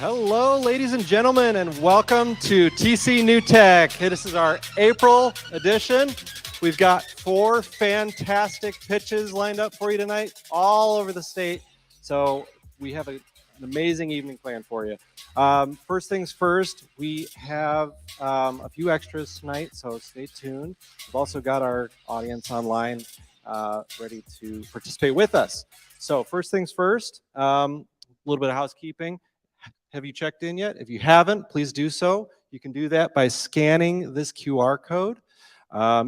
Hello, ladies and gentlemen, and welcome to TC New Tech. This is our April edition. We've got 4 fantastic pitches lined up for you tonight, all over the state. So we have an amazing evening planned for you. First things first, we have a few extras tonight, so stay tuned. We've also got our audience online ready to participate with us. So first things first, a little bit of housekeeping. Have you checked in yet? If you haven't, please do so. You can do that by scanning this QR code.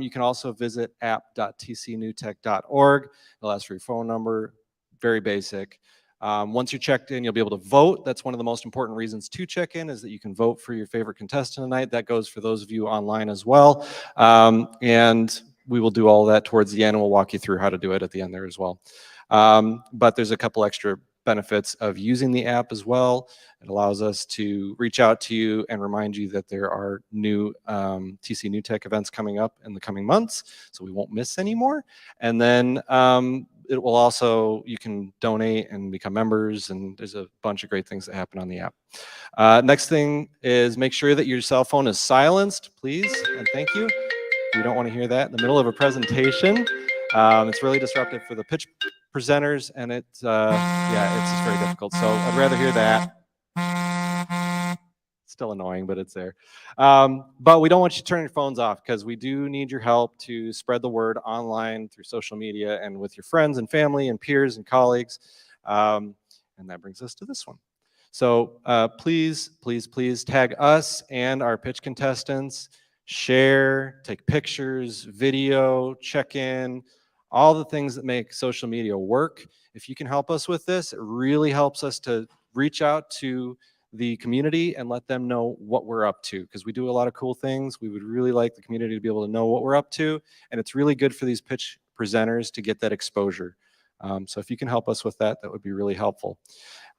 You can also visit app.tcnewtech.org. It'll ask for your phone number, very basic. Once you're checked in, you'll be able to vote. That's one of the most important reasons to check in, is that you can vote for your favorite contestant tonight. That goes for those of you online as well. And we will do all that towards the end, and we'll walk you through how to do it at the end there as well. But there's a couple extra benefits of using the app as well. It allows us to reach out to you and remind you that there are new TC New Tech events coming up in the coming months, so we won't miss any more. And then it will also, you can donate and become members, and there's a bunch of great things that happen on the app. Next thing is make sure that your cell phone is silenced, please, and thank you. We don't want to hear that in the middle of a presentation. It's really disruptive for the pitch presenters, and it's just very difficult. So I'd rather hear that. Still annoying, but it's there. But we don't want you to turn your phones off, because we do need your help to spread the word online through social media and with your friends and family and peers and colleagues. And that brings us to this one. So please, please, please tag us and our pitch contestants. Share, take pictures, video, check in, all the things that make social media work. If you can help us with this, it really helps us to reach out to the community and let them know what we're up to, because we do a lot of cool things. We would really like the community to be able to know what we're up to, and it's really good for these pitch presenters to get that exposure. So if you can help us with that, that would be really helpful.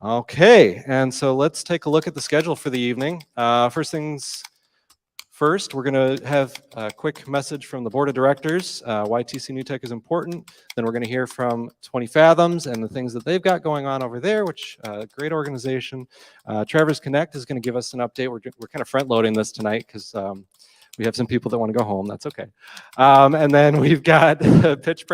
Okay, and so let's take a look at the schedule for the evening. First things first, we're going to have a quick message from the board of directors, why TC New Tech is important. Then we're going to hear from 20 Fathoms and the things that they've got going on over there, which great organization. Traverse Connect is going to give us an update. We're kind of front loading this tonight because we have some people that want to go home. That's okay. And then we've got pitch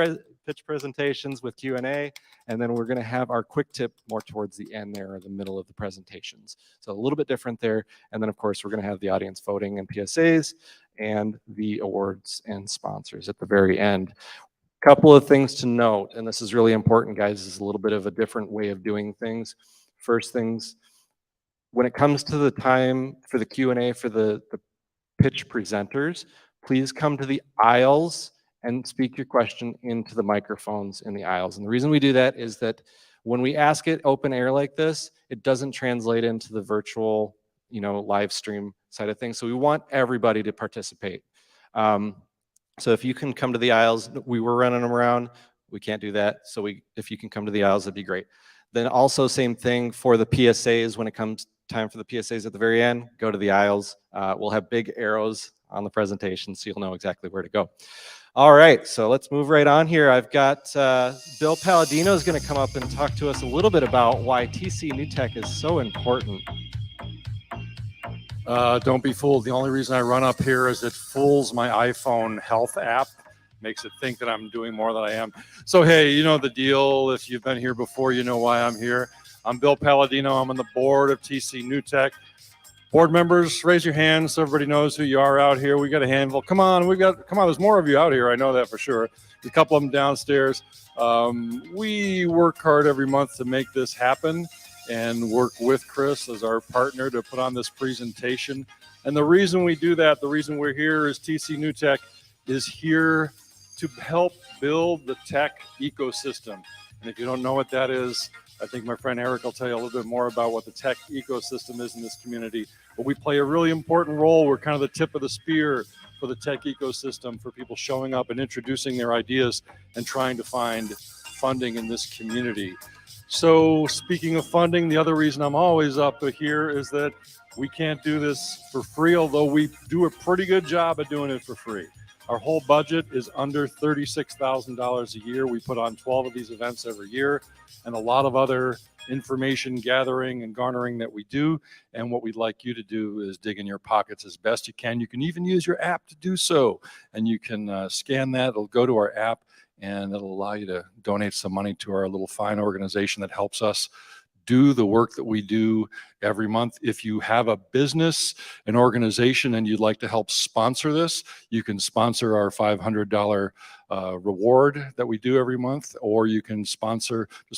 presentations with Q&A, and then we're going to have our quick tip more towards the end there, or the middle of the presentations. So a little bit different there. And then of course we're going to have the audience voting and PSAs and the awards and sponsors at the very end. Couple of things to note, and this is really important, guys. This is a little bit of a different way of doing things. First things, when it comes to the time for the Q&A for the pitch presenters, please come to the aisles and speak your question into the microphones in the aisles. And the reason we do that is that when we ask it open air like this, it doesn't translate into the virtual, live stream side of things. So we want everybody to participate. So if you can come to the aisles, we were running them around. We can't do that. So if you can come to the aisles, that'd be great. Then also same thing for the PSAs. When it comes time for the PSAs at the very end, go to the aisles. We'll have big arrows on the presentation, so you'll know exactly where to go. All right, so let's move right on here. I've got Bill Palladino is going to come up and talk to us a little bit about why TC New Tech is so important. Don't be fooled. The only reason I run up here is it fools my iPhone health app. Makes it think that I'm doing more than I am. So, hey, you know the deal. If you've been here before, you know why I'm here. I'm Bill Palladino. I'm on the board of TC New Tech. Board members, raise your hands so everybody knows who you are out here. We got a handful. Come on, there's more of you out here. I know that for sure. A couple of them downstairs. We work hard every month to make this happen and work with Chris as our partner to put on this presentation. And the reason we do that, the reason we're here is TC New Tech is here to help build the tech ecosystem. And if you don't know what that is, I think my friend Eric will tell you a little bit more about what the tech ecosystem is in this community. But we play a really important role. We're kind of the tip of the spear for the tech ecosystem, for people showing up and introducing their ideas and trying to find funding in this community. So speaking of funding, the other reason I'm always up here is that we can't do this for free, although we do a pretty good job at doing it for free. Our whole budget is under $36,000 a year. We put on 12 of these events every year and a lot of other information gathering and garnering that we do. And what we'd like you to do is dig in your pockets as best you can. You can even use your app to do so. And you can scan that. It'll go to our app, and it'll allow you to donate some money to our little fine organization that helps us do the work that we do every month. If you have a business, an organization, and you'd like to help sponsor this, you can sponsor our $500 reward that we do every month, or you can just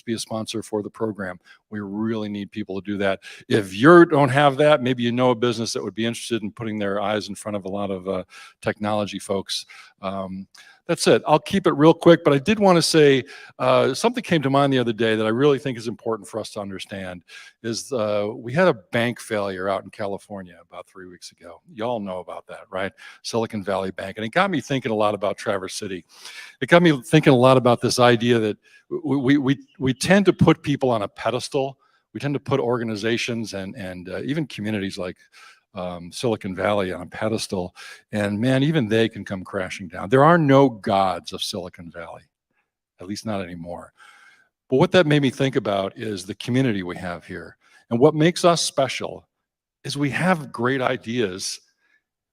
be a sponsor for the program. We really need people to do that. If you don't have that, maybe you know a business that would be interested in putting their eyes in front of a lot of technology folks. That's it. I'll keep it real quick, but I did want to say something came to mind the other day that I really think is important for us to understand is we had a bank failure out in California about 3 weeks ago. You all know about that, right? Silicon Valley Bank. And it got me thinking a lot about Traverse City. It got me thinking a lot about this idea that we tend to put people on a pedestal. We tend to put organizations and even communities like Silicon Valley on a pedestal, and man, even they can come crashing down. There are no gods of Silicon Valley, at least not anymore. But what that made me think about is the community we have here. And what makes us special is we have great ideas.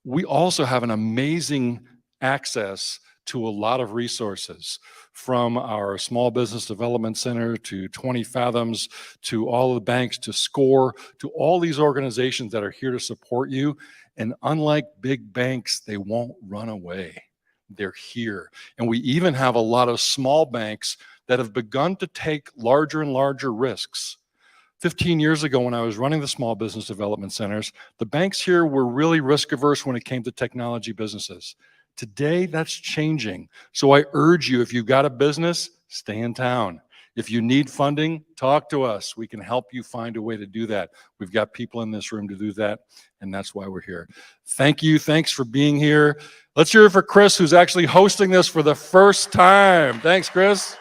We also have an amazing access to a lot of resources, from our Small Business Development Center to 20 Fathoms, to all the banks, to SCORE, to all these organizations that are here to support you. And unlike big banks, they won't run away. They're here. And we even have a lot of small banks that have begun to take larger and larger risks. 15 years ago, when I was running the Small Business Development Centers, the banks here were really risk averse when it came to technology businesses. Today, that's changing. So I urge you, if you've got a business, stay in town. If you need funding, talk to us. We can help you find a way to do that. We've got people in this room to do that, and that's why we're here. Thank you. Thanks for being here. Let's hear it for Chris, who's actually hosting this for the first time. Thanks, Chris.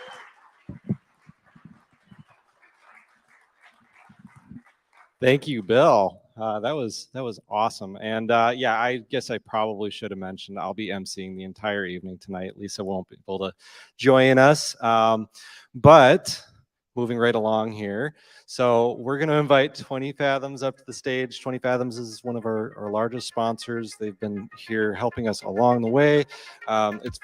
Thank you, Bill. That was awesome. And yeah, I guess I probably should have mentioned I'll be emceeing the entire evening tonight. Lisa won't be able to join us. But moving right along here. So we're going to invite 20 Fathoms up to the stage. 20 Fathoms is one of our largest sponsors. They've been here helping us along the way. It's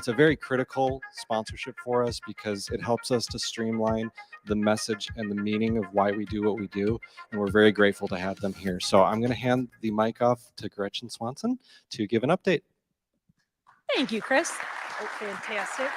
a very critical sponsorship for us because it helps us to streamline the message and the meaning of why we do what we do. And we're very grateful to have them here. So I'm going to hand the mic off to Gretchen Swanson to give an update. Thank you, Chris. Oh, fantastic.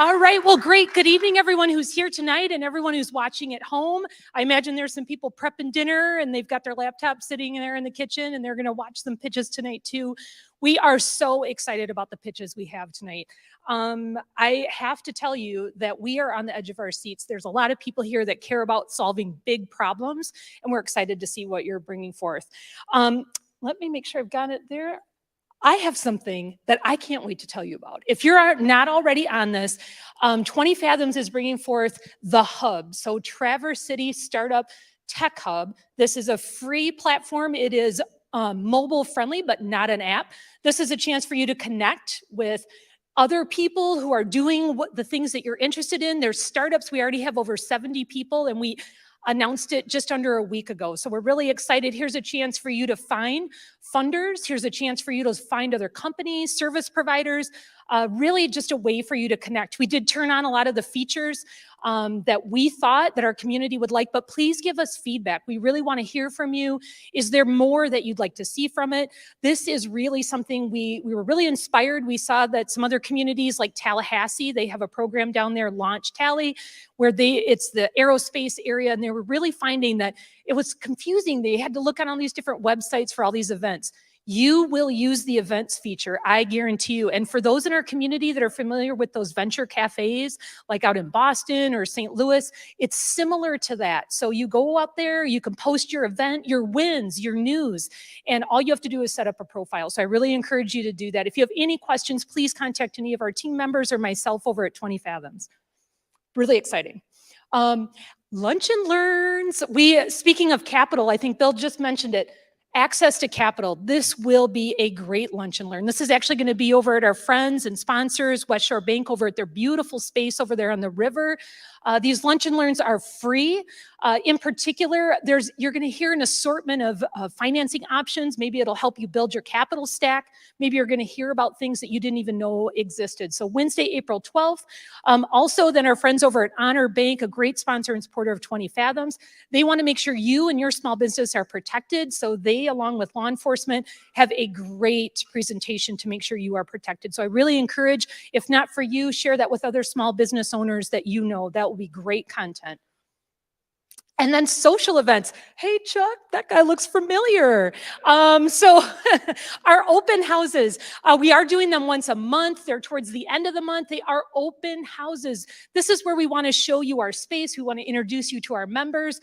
All right, well, great. Good evening, everyone who's here tonight and everyone who's watching at home. I imagine there's some people prepping dinner and they've got their laptop sitting there in the kitchen and they're going to watch some pitches tonight too. We are so excited about the pitches we have tonight. I have to tell you that we are on the edge of our seats. There's a lot of people here that care about solving big problems, and we're excited to see what you're bringing forth. Let me make sure I've got it there. I have something that I can't wait to tell you about. If you're not already on this, 20 Fathoms is bringing forth the Hub. So Traverse City Startup Tech Hub. This is a free platform. It is mobile friendly, but not an app. This is a chance for you to connect with other people who are doing the things that you're interested in. There's startups. We already have over 70 people, and we announced it just under a week ago. So we're really excited. Here's a chance for you to find funders. Here's a chance for you to find other companies, service providers, really just a way for you to connect. We did turn on a lot of the features that we thought that our community would like, but please give us feedback. We really want to hear from you. Is there more that you'd like to see from it? This is really something we were really inspired. We saw that some other communities like Tallahassee, they have a program down there, Launch Tally, where it's the aerospace area, and they were really finding that it was confusing. They had to look on all these different websites for all these events. You will use the events feature, I guarantee you. And for those in our community that are familiar with those venture cafes, like out in Boston or St. Louis, it's similar to that. So you go out there, you can post your event, your wins, your news, and all you have to do is set up a profile. So I really encourage you to do that. If you have any questions, please contact any of our team members or myself over at 20 Fathoms. Really exciting. Lunch and Learns. Speaking of capital, I think Bill just mentioned it. Access to capital. This will be a great lunch and learn. This is actually going to be over at our friends and sponsors, West Shore Bank, over at their beautiful space over there on the river. These lunch and learns are free. In particular, you're going to hear an assortment of financing options. Maybe it'll help you build your capital stack. Maybe you're going to hear about things that you didn't even know existed. So Wednesday, April 12th. Also, then our friends over at Honor Bank, a great sponsor and supporter of 20 Fathoms, they want to make sure you and your small business are protected. So they, along with law enforcement, have a great presentation to make sure you are protected. So I really encourage, if not for you, share that with other small business owners that you know. That will be great content. And then social events. Hey, Chuck, that guy looks familiar. So our open houses, we are doing them once a month. They're towards the end of the month. They are open houses. This is where we want to show you our space. We want to introduce you to our members.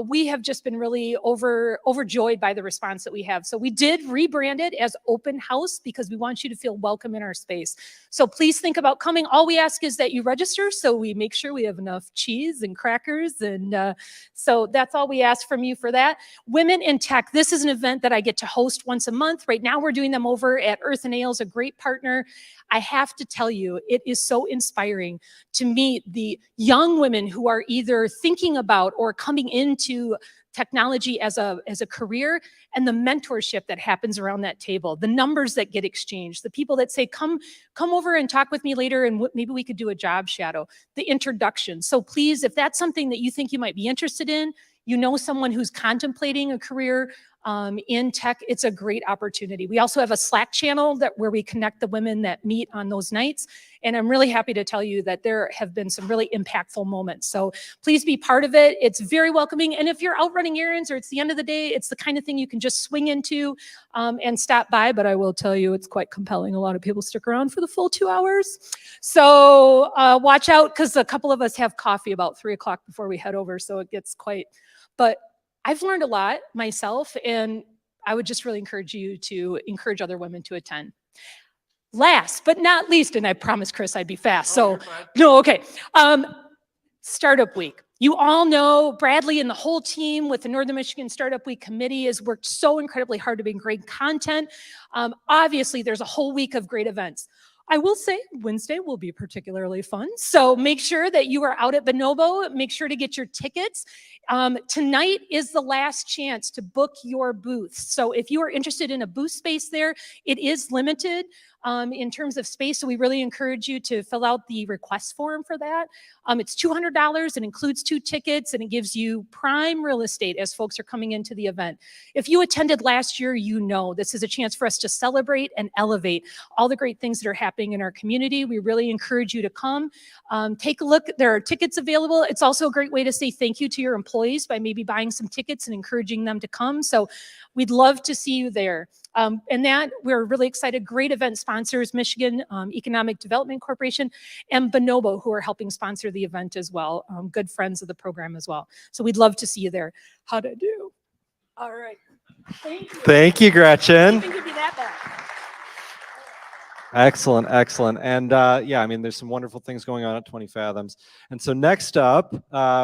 We have just been really overjoyed by the response that we have. So we did rebrand it as Open House because we want you to feel welcome in our space. So please think about coming. All we ask is that you register so we make sure we have enough cheese and crackers. And so that's all we ask from you for that. Women in Tech, this is an event that I get to host once a month. Right now we're doing them over at Earth and Ales, a great partner. I have to tell you, it is so inspiring to meet the young women who are either thinking about or coming into technology as a career, and the mentorship that happens around that table, the numbers that get exchanged, the people that say, come over and talk with me later and maybe we could do a job shadow, the introduction. So please, if that's something that you think you might be interested in, you know someone who's contemplating a career in tech, it's a great opportunity. We also have a Slack channel where we connect the women that meet on those nights. And I'm really happy to tell you that there have been some really impactful moments. So please be part of it. It's very welcoming. And if you're out running errands or it's the end of the day, it's the kind of thing you can just swing into and stop by. But I will tell you, it's quite compelling. A lot of people stick around for the full 2 hours. So watch out, because a couple of us have coffee about 3 o'clock before we head over. So it gets quite, but I've learned a lot myself, and I would just really encourage you to encourage other women to attend. Last but not least, and I promised Chris I'd be fast, okay. Startup Week. You all know Bradley and the whole team with the Northern Michigan Startup Week Committee has worked so incredibly hard to bring great content. Obviously, there's a whole week of great events. I will say Wednesday will be particularly fun. So make sure that you are out at Bonobo. Make sure to get your tickets. Tonight is the last chance to book your booth. So if you are interested in a booth space there, it is limited in terms of space. So we really encourage you to fill out the request form for that. It's $200. It includes 2 tickets, and it gives you prime real estate as folks are coming into the event. If you attended last year, you know this is a chance for us to celebrate and elevate all the great things that are happening in our community. We really encourage you to come. Take a look. There are tickets available. It's also a great way to say thank you to your employees by maybe buying some tickets and encouraging them to come. So we'd love to see you there. And that we're really excited. Great event sponsors, Michigan Economic Development Corporation and Bonobo, who are helping sponsor the event as well. Good friends of the program as well. So we'd love to see you there. How'd I do? All right. Thank you. Thank you, Gretchen. I can give you that back. Excellent, excellent. And yeah, I mean, there's some wonderful things going on at 20 Fathoms. And so next up,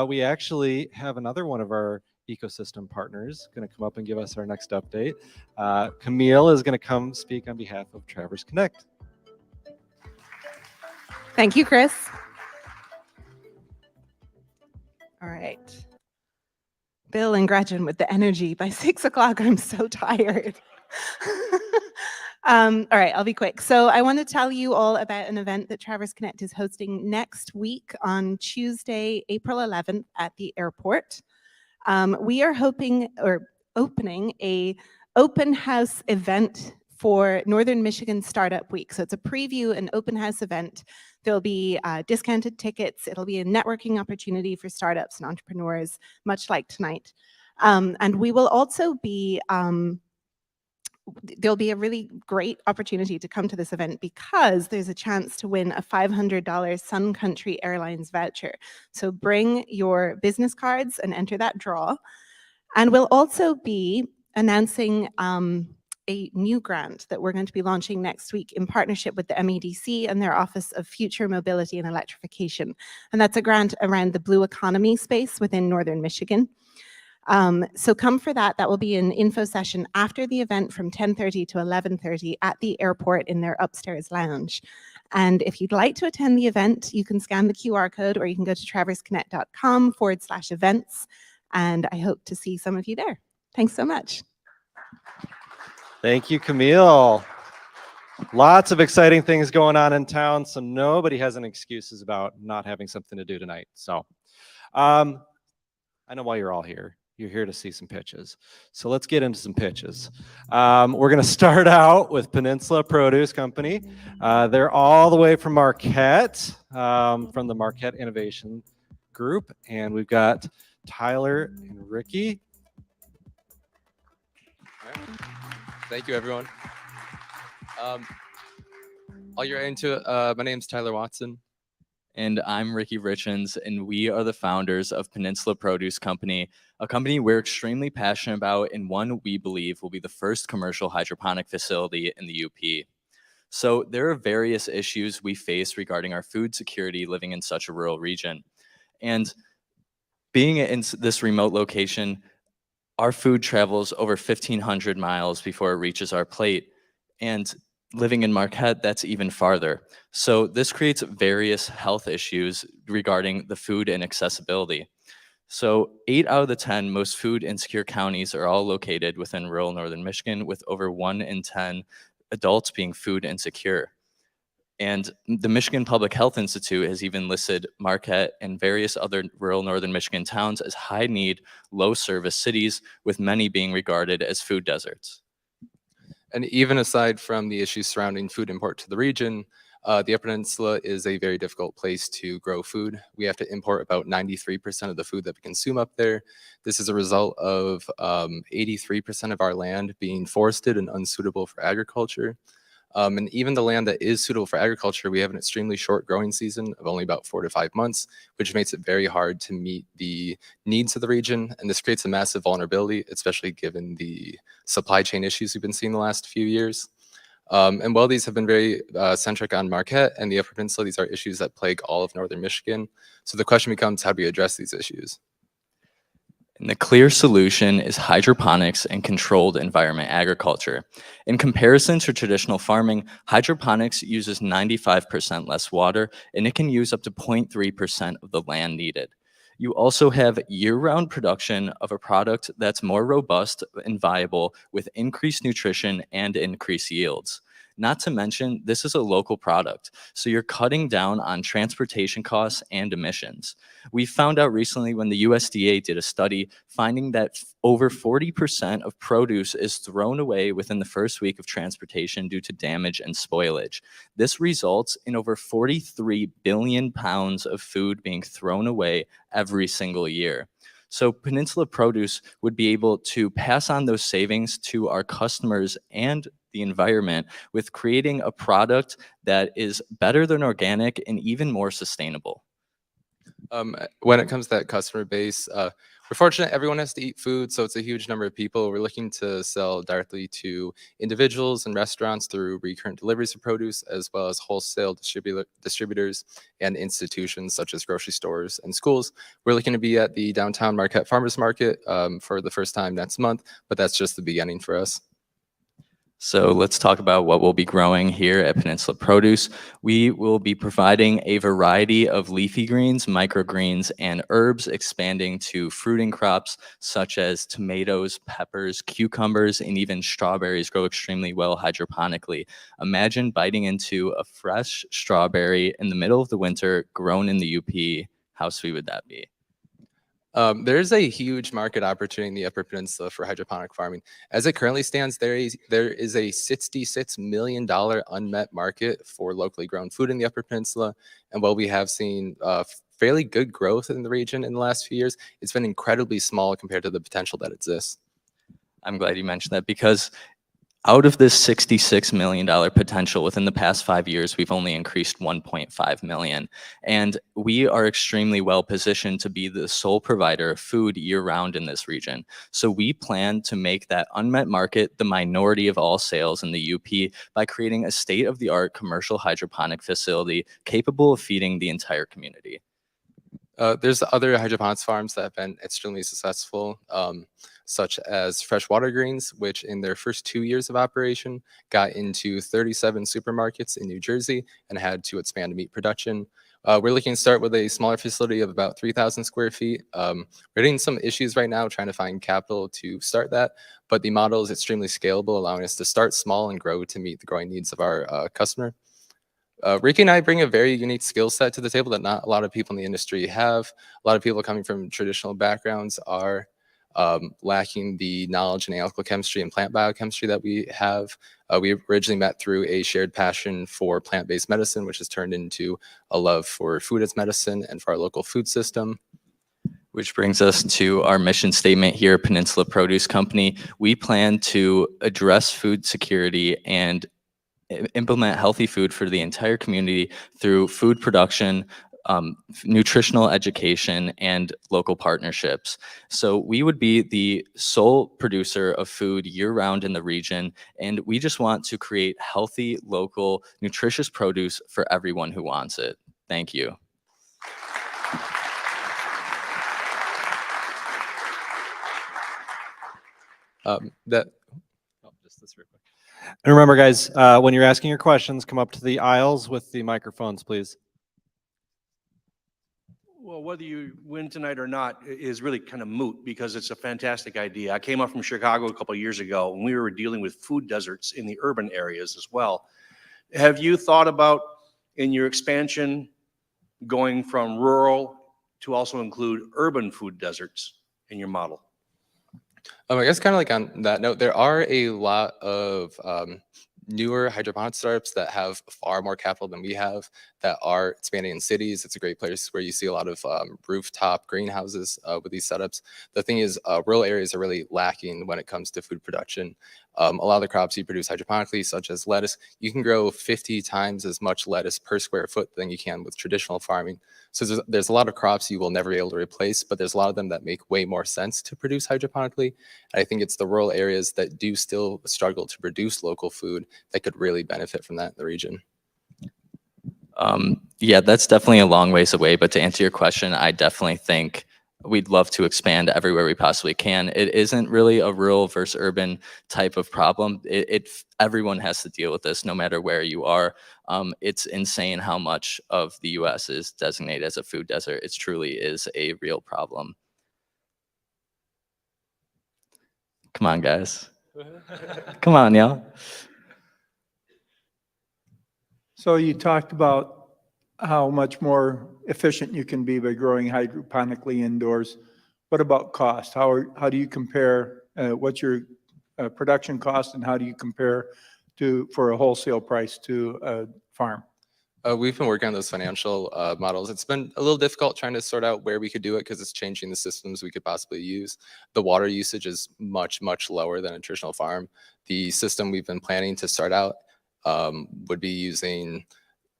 we actually have another one of our ecosystem partners going to come up and give us our next update. Camille is going to come speak on behalf of Traverse Connect. Thank you, Chris. All right. Bill and Gretchen with the energy. By 6 o'clock, I'm so tired. All right, I'll be quick. So I want to tell you all about an event that Traverse Connect is hosting next week on Tuesday, April 11th at the airport. We are opening a open house event for Northern Michigan Startup Week. So it's a preview and open house event. There'll be discounted tickets. It'll be a networking opportunity for startups and entrepreneurs, much like tonight. And we will also be, there'll be a really great opportunity to come to this event because there's a chance to win a $500 Sun Country Airlines voucher. So bring your business cards and enter that draw. And we'll also be announcing a new grant that we're going to be launching next week in partnership with the MEDC and their Office of Future Mobility and Electrification. And that's a grant around the blue economy space within Northern Michigan. So come for that. That will be an info session after the event from 10:30 to 11:30 at the airport in their upstairs lounge. And if you'd like to attend the event, you can scan the QR code or you can go to traverseconnect.com/events. And I hope to see some of you there. Thanks so much. Thank you, Camille. Lots of exciting things going on in town, so nobody has any excuses about not having something to do tonight. So I know why you're all here. You're here to see some pitches. So let's get into some pitches. We're going to start out with Peninsula Produce Company. They're all the way from Marquette, from the Marquette Innovation Group. And we've got Tyler and Ricky. Thank you, everyone. I'll get right into it. My name's Tyler Watson. And I'm Ricky Richens, and we are the founders of Peninsula Produce Company, a company we're extremely passionate about and one we believe will be the first commercial hydroponic facility in the UP. So there are various issues we face regarding our food security living in such a rural region. And being in this remote location, our food travels over 1,500 miles before it reaches our plate. And living in Marquette, that's even farther. So this creates various health issues regarding the food and accessibility. So 8 out of the 10 most food insecure counties are all located within rural northern Michigan, with over 1 in 10 adults being food insecure. And the Michigan Public Health Institute has even listed Marquette and various other rural northern Michigan towns as high need, low service cities, with many being regarded as food deserts. And even aside from the issues surrounding food import to the region, the Upper Peninsula is a very difficult place to grow food. We have to import about 93% of the food that we consume up there. This is a result of 83% of our land being forested and unsuitable for agriculture. And even the land that is suitable for agriculture, we have an extremely short growing season of only about 4 to 5 months, which makes it very hard to meet the needs of the region. And this creates a massive vulnerability, especially given the supply chain issues we've been seeing the last few years. And while these have been very centric on Marquette and the Upper Peninsula, these are issues that plague all of northern Michigan. So the question becomes, how do we address these issues? And the clear solution is hydroponics and controlled environment agriculture. In comparison to traditional farming, hydroponics uses 95% less water, and it can use up to 0.3% of the land needed. You also have year-round production of a product that's more robust and viable with increased nutrition and increased yields. Not to mention, this is a local product, so you're cutting down on transportation costs and emissions. We found out recently when the USDA did a study finding that over 40% of produce is thrown away within the first week of transportation due to damage and spoilage. This results in over 43 billion pounds of food being thrown away every single year. So Peninsula Produce would be able to pass on those savings to our customers and the environment with creating a product that is better than organic and even more sustainable. When it comes to that customer base, we're fortunate everyone has to eat food, so it's a huge number of people. We're looking to sell directly to individuals and restaurants through recurrent deliveries of produce, as well as wholesale distributors and institutions such as grocery stores and schools. We're looking to be at the downtown Marquette Farmers Market for the first time next month, but that's just the beginning for us. So let's talk about what we'll be growing here at Peninsula Produce. We will be providing a variety of leafy greens, microgreens, and herbs, expanding to fruiting crops such as tomatoes, peppers, cucumbers, and even strawberries grow extremely well hydroponically. Imagine biting into a fresh strawberry in the middle of the winter grown in the UP. How sweet would that be? There's a huge market opportunity in the Upper Peninsula for hydroponic farming. As it currently stands, there is a $66 million unmet market for locally grown food in the Upper Peninsula. And while we have seen fairly good growth in the region in the last few years, it's been incredibly small compared to the potential that exists. I'm glad you mentioned that, because out of this $66 million potential within the past 5 years, we've only increased 1.5 million. And we are extremely well positioned to be the sole provider of food year round in this region. So we plan to make that unmet market the minority of all sales in the UP by creating a state-of-the-art commercial hydroponic facility capable of feeding the entire community. There's other hydroponics farms that have been extremely successful. such as freshwater greens, which in their first 2 years of operation got into 37 supermarkets in New Jersey and had to expand meat production. We're looking to start with a smaller facility of about 3,000 square feet. We're having some issues right now trying to find capital to start that, but the model is extremely scalable, allowing us to start small and grow to meet the growing needs of our customer. Ricky and I bring a very unique skill set to the table that not a lot of people in the industry have. A lot of people coming from traditional backgrounds are lacking the knowledge in analytical chemistry and plant biochemistry that we have. We originally met through a shared passion for plant-based medicine, which has turned into a love for food as medicine and for our local food system. Which brings us to our mission statement here at Peninsula Produce Company. We plan to address food security and implement healthy food for the entire community through food production, nutritional education, and local partnerships. So we would be the sole producer of food year-round in the region, and we just want to create healthy, local, nutritious produce for everyone who wants it. Thank you. Just this real quick. And remember, guys, when you're asking your questions, come up to the aisles with the microphones, please. Well, whether you win tonight or not is really kind of moot because it's a fantastic idea. I came up from Chicago a couple of years ago and we were dealing with food deserts in the urban areas as well. Have you thought about in your expansion going from rural to also include urban food deserts in your model? I guess kind of like on that note, there are a lot of newer hydroponic startups that have far more capital than we have that are expanding in cities. It's a great place where you see a lot of rooftop greenhouses with these setups. The thing is, rural areas are really lacking when it comes to food production. A lot of the crops you produce hydroponically, such as lettuce, you can grow 50 times as much lettuce per square foot than you can with traditional farming. So there's a lot of crops you will never be able to replace, but there's a lot of them that make way more sense to produce hydroponically. And I think it's the rural areas that do still struggle to produce local food that could really benefit from that in the region. Yeah, that's definitely a long ways away, but to answer your question, I definitely think we'd love to expand everywhere we possibly can. It isn't really a rural versus urban type of problem. Everyone has to deal with this no matter where you are. It's insane how much of the US is designated as a food desert. It truly is a real problem. Come on, guys. Come on, y'all. So you talked about how much more efficient you can be by growing hydroponically indoors. What about cost? How do you compare, what's your production cost and how do you compare for a wholesale price to a farm? We've been working on those financial models. It's been a little difficult trying to sort out where we could do it because it's changing the systems we could possibly use. The water usage is much, much lower than a traditional farm. The system we've been planning to start out would be using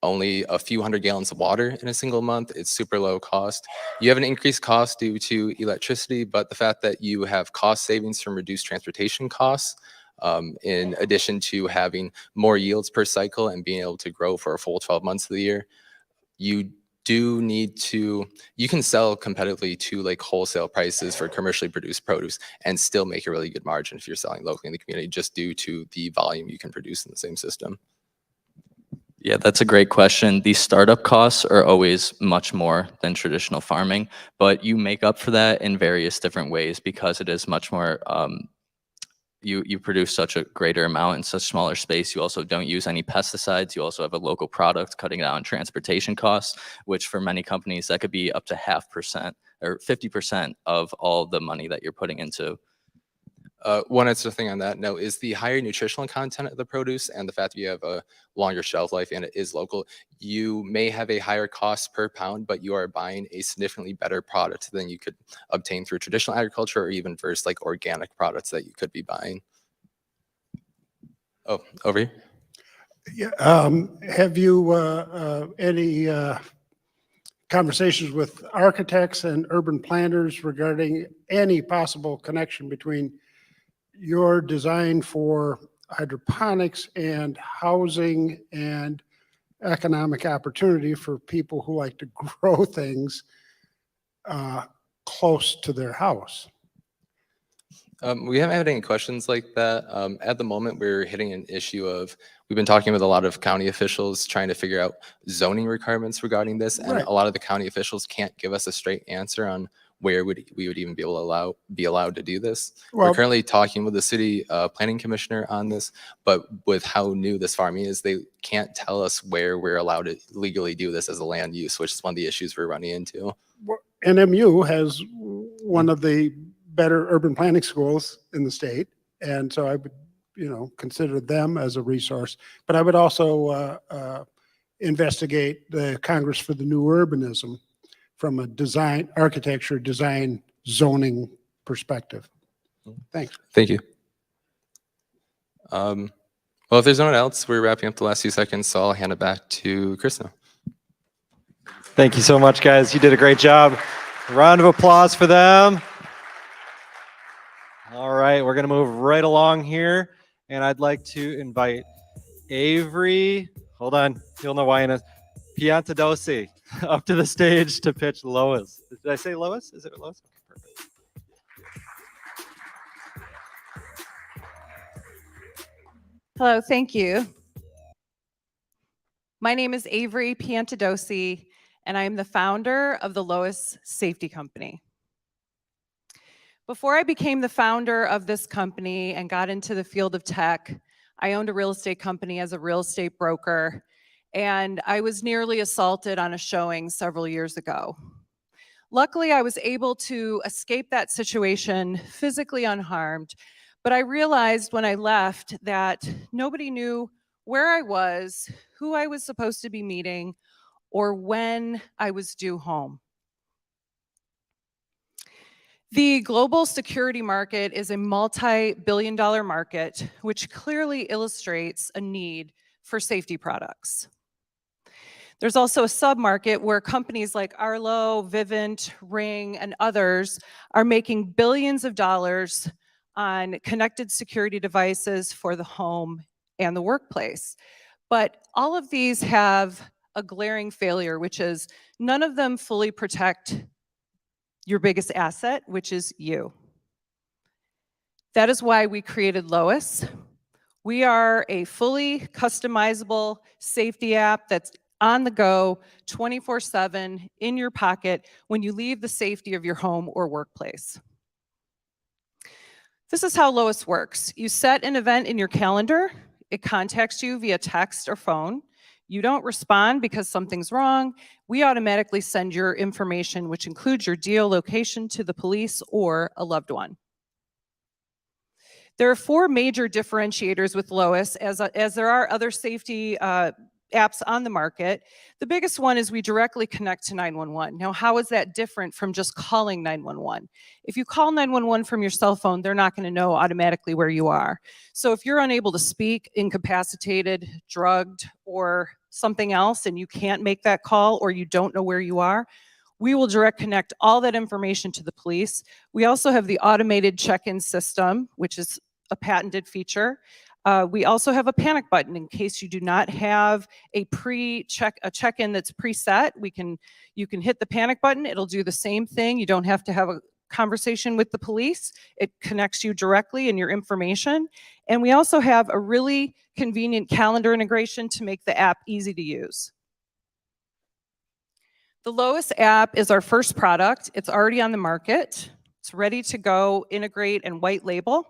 only a few hundred gallons of water in a single month. It's super low cost. You have an increased cost due to electricity, but the fact that you have cost savings from reduced transportation costs, in addition to having more yields per cycle and being able to grow for a full 12 months of the year, you do need to, you can sell competitively to like wholesale prices for commercially produced produce and still make a really good margin if you're selling locally in the community just due to the volume you can produce in the same system. Yeah, that's a great question. These startup costs are always much more than traditional farming, but you make up for that in various different ways because it is much more, you produce such a greater amount in such smaller space. You also don't use any pesticides. You also have a local product, cutting down transportation costs, which for many companies, that could be up to 0.5% or 50% of all the money that you're putting into. One extra thing on that note is the higher nutritional content of the produce and the fact that you have a longer shelf life and it is local, you may have a higher cost per pound, but you are buying a significantly better product than you could obtain through traditional agriculture or even versus like organic products that you could be buying. Oh, over here. Yeah, have you any conversations with architects and urban planners regarding any possible connection between your design for hydroponics and housing and economic opportunity for people who like to grow things close to their house? We haven't had any questions like that. At the moment, we're hitting an issue of, we've been talking with a lot of county officials trying to figure out zoning requirements regarding this. And Right. a lot of the county officials can't give us a straight answer on where we would even be able to be allowed to do this. Well- We're currently talking with the city planning commissioner on this, but with how new this farming is, they can't tell us where we're allowed to legally do this as a land use, which is one of the issues we're running into. NMU has one of the better urban planning schools in the state. And so I would, consider them as a resource. But I would also investigate the Congress for the New Urbanism from a design, architecture, design, zoning perspective. Thanks. Thank you. Well, if there's no one else, we're wrapping up the last few seconds, so I'll hand it back to Chris now. Thank you so much, guys. You did a great job. A round of applause for them. All right, we're going to move right along here. And I'd like to invite Avery, hold on, you'll know why in a Piantadosi up to the stage to pitch Lois. Did I say Lois? Is it Lois? Okay, perfect. Hello, thank you. My name is Avery Piantadosi, and I am the founder of the Lois Safety Company. Before I became the founder of this company and got into the field of tech, I owned a real estate company as a real estate broker, and I was nearly assaulted on a showing several years ago. Luckily, I was able to escape that situation physically unharmed, but I realized when I left that nobody knew where I was, who I was supposed to be meeting, or when I was due home. The global security market is a multi-billion-dollar market, which clearly illustrates a need for safety products. There's also a sub-market where companies like Arlo, Vivint, Ring, and others are making billions of dollars on connected security devices for the home and the workplace. But all of these have a glaring failure, which is none of them fully protect your biggest asset, which is you. That is why we created Lois. We are a fully customizable safety app that's on the go, 24/7, in your pocket, when you leave the safety of your home or workplace. This is how Lois works. You set an event in your calendar. It contacts you via text or phone. You don't respond because something's wrong. We automatically send your information, which includes your geolocation, to the police or a loved one. There are 4 major differentiators with Lois, as there are other safety apps on the market. The biggest one is we directly connect to 911. Now, how is that different from just calling 911? If you call 911 from your cell phone, they're not going to know automatically where you are. So if you're unable to speak, incapacitated, drugged, or something else, and you can't make that call or you don't know where you are, we will direct connect all that information to the police. We also have the automated check-in system, which is a patented feature. We also have a panic button in case you do not have a check-in that's preset. You can hit the panic button. It'll do the same thing. You don't have to have a conversation with the police. It connects you directly and your information. And we also have a really convenient calendar integration to make the app easy to use. The Lois app is our first product. It's already on the market. It's ready to go, integrate, and white label.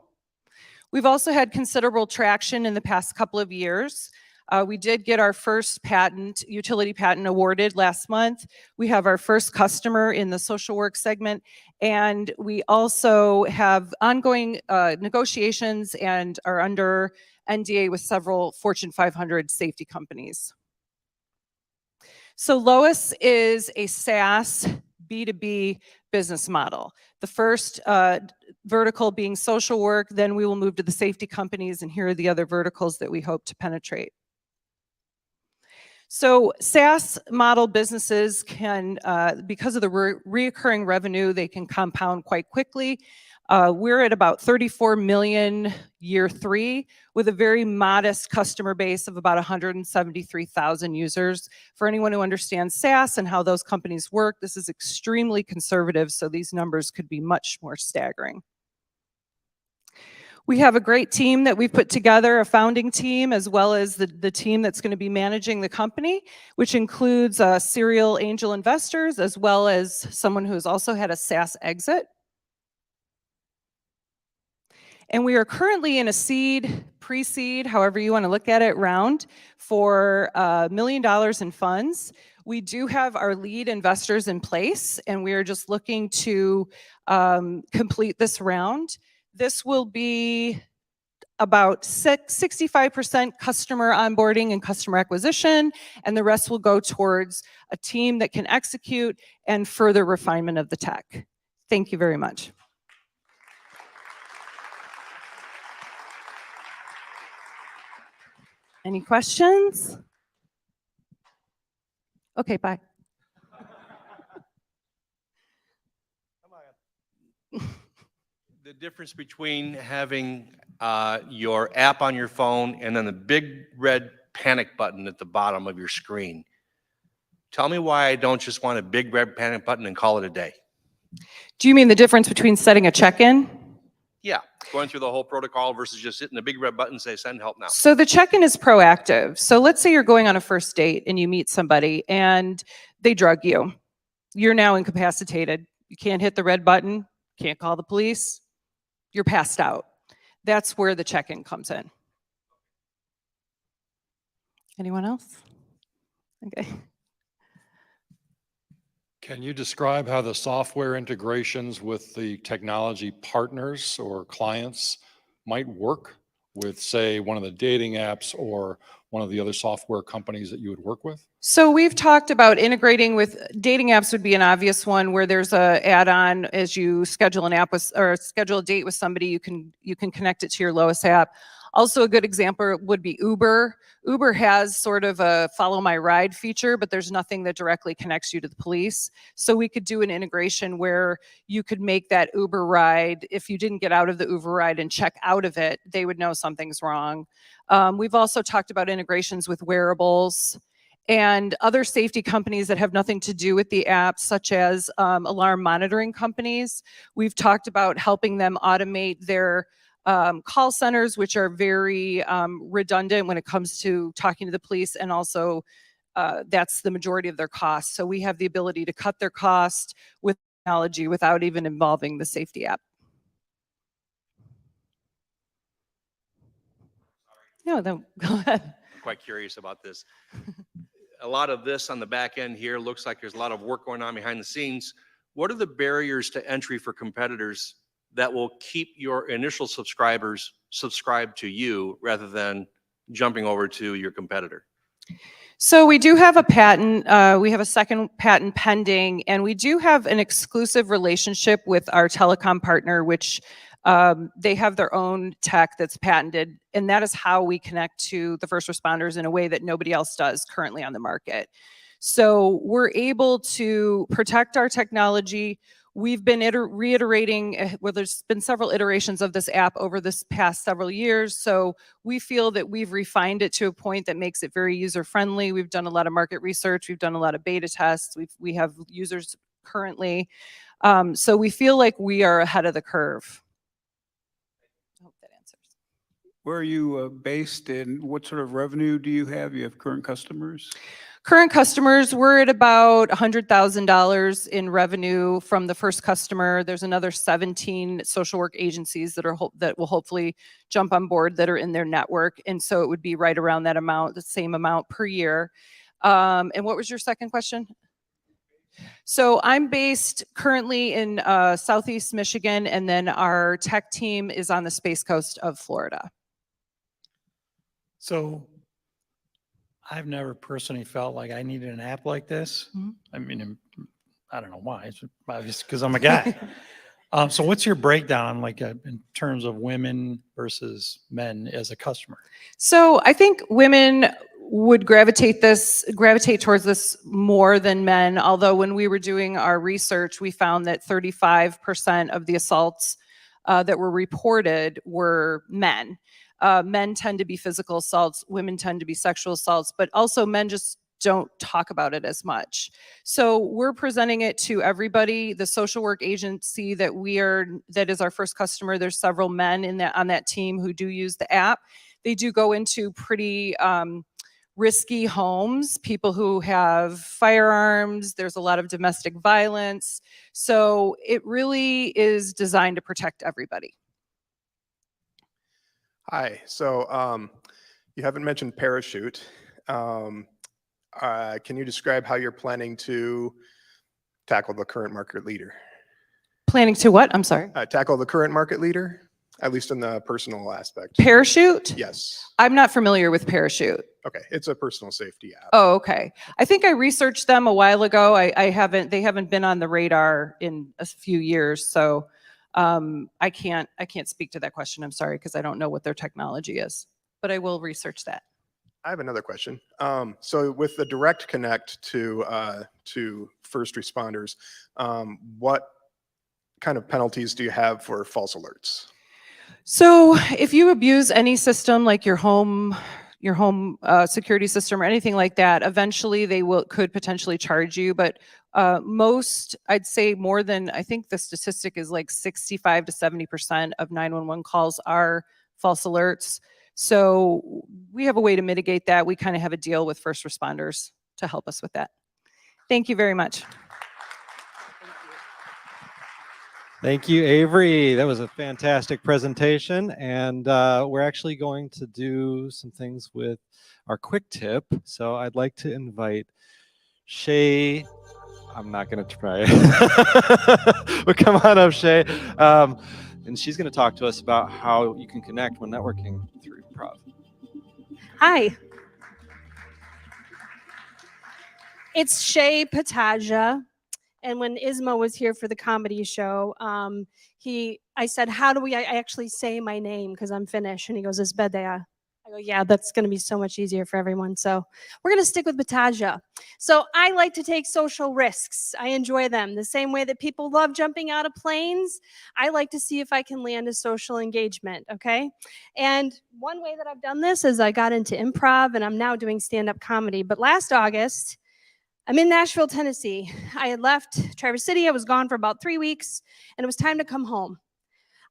We've also had considerable traction in the past couple of years. We did get our first utility patent awarded last month. We have our first customer in the social work segment, and we also have ongoing negotiations and are under NDA with several Fortune 500 safety companies. So Lois is a SaaS B2B business model. The first vertical being social work, then we will move to the safety companies, and here are the other verticals that we hope to penetrate. So SaaS model businesses can, because of the reoccurring revenue, they can compound quite quickly. We're at about 34 million year 3 with a very modest customer base of about 173,000 users. For anyone who understands SaaS and how those companies work, this is extremely conservative, so these numbers could be much more staggering. We have a great team that we've put together, a founding team, as well as the team that's going to be managing the company, which includes serial angel investors, as well as someone who's also had a SaaS exit. And we are currently in a seed, pre-seed, however you want to look at it, round for $1 million in funds. We do have our lead investors in place, and we are just looking to complete this round. This will be about 65% customer onboarding and customer acquisition, and the rest will go towards a team that can execute and further refinement of the tech. Thank you very much. Any questions? Okay, bye. The difference between having your app on your phone and then the big red panic button at the bottom of your screen. Tell me why I don't just want a big red panic button and call it a day. Do you mean the difference between setting a check-in? Yeah, going through the whole protocol versus just hitting the big red button and say send help now. So the check-in is proactive. So let's say you're going on a first date and you meet somebody and they drug you. You're now incapacitated. You can't hit the red button, can't call the police, you're passed out. That's where the check-in comes in. Anyone else? Okay. Can you describe how the software integrations with the technology partners or clients might work with, say, one of the dating apps or one of the other software companies that you would work with? So we've talked about integrating with dating apps would be an obvious one where there's a add-on as you schedule an app with or schedule a date with somebody, you can connect it to your Lois app. Also a good example would be Uber. Uber has sort of a follow my ride feature, but there's nothing that directly connects you to the police. So we could do an integration where you could make that Uber ride, if you didn't get out of the Uber ride and check out of it, they would know something's wrong. We've also talked about integrations with wearables and other safety companies that have nothing to do with the app, such as alarm monitoring companies. We've talked about helping them automate their call centers, which are very redundant when it comes to talking to the police, and also that's the majority of their costs. So we have the ability to cut their cost with technology without even involving the safety app. No, go ahead. I'm quite curious about this. A lot of this on the back end here looks like there's a lot of work going on behind the scenes. What are the barriers to entry for competitors that will keep your initial subscribers subscribed to you rather than jumping over to your competitor? So we do have a patent, we have a second patent pending, and we do have an exclusive relationship with our telecom partner, which they have their own tech that's patented, and that is how we connect to the first responders in a way that nobody else does currently on the market. So we're able to protect our technology. We've been reiterating, well, there's been several iterations of this app over this past several years. So we feel that we've refined it to a point that makes it very user-friendly. We've done a lot of market research. We've done a lot of beta tests. We have users currently. So we feel like we are ahead of the curve. I hope that answers. Where are you based and what sort of revenue do you have? You have current customers? Current customers, we're at about $100,000 in revenue from the first customer. There's another 17 social work agencies that will hopefully jump on board that are in their network. And so it would be right around that amount, the same amount per year. And what was your second question? So I'm based currently in Southeast Michigan, and then our tech team is on the Space Coast of Florida. So I've never personally felt like I needed an app like this. Mm-hmm. I mean, I don't know why. It's obvious because I'm a guy. So what's your breakdown like in terms of women versus men as a customer? So I think women would gravitate towards this more than men. Although when we were doing our research, we found that 35% of the assaults that were reported were men. Men tend to be physical assaults, women tend to be sexual assaults, but also men just don't talk about it as much. So we're presenting it to everybody. The social work agency that is our first customer, there's several men on that team who do use the app. They do go into pretty risky homes, people who have firearms, there's a lot of domestic violence. So it really is designed to protect everybody. Hi, so you haven't mentioned Parachute. Can you describe how you're planning to tackle the current market leader? Planning to what? I'm sorry. Tackle the current market leader, at least in the personal aspect. Parachute? Yes. I'm not familiar with Parachute. Okay, it's a personal safety app. Oh, okay. I think I researched them a while ago. They haven't been on the radar in a few years, so I can't speak to that question. I'm sorry, because I don't know what their technology is, but I will research that. I have another question. So with the direct connect to first responders, what kind of penalties do you have for false alerts? So if you abuse any system like your home security system or anything like that, eventually they could potentially charge you. But most, I'd say more than, I think the statistic is like 65 to 70% of 911 calls are false alerts. So we have a way to mitigate that. We kind of have a deal with first responders to help us with that. Thank you very much. Thank you, Avery. That was a fantastic presentation. And we're actually going to do some things with our quick tip. So I'd like to invite Shay. I'm not going to try it. But come on up, Shay. And she's going to talk to us about how you can connect when networking through Improv. Hi. It's Shay Pataja. And when Isma was here for the comedy show, I said, how do I actually say my name? Because I'm Finnish. And he goes, Isbedea. I go, yeah, that's going to be so much easier for everyone. So we're going to stick with Pataja. So I like to take social risks. I enjoy them. The same way that people love jumping out of planes, I like to see if I can land a social engagement, okay? And one way that I've done this is I got into improv, and I'm now doing stand-up comedy. But last August, I'm in Nashville, Tennessee. I had left Traverse City. I was gone for about 3 weeks, and it was time to come home.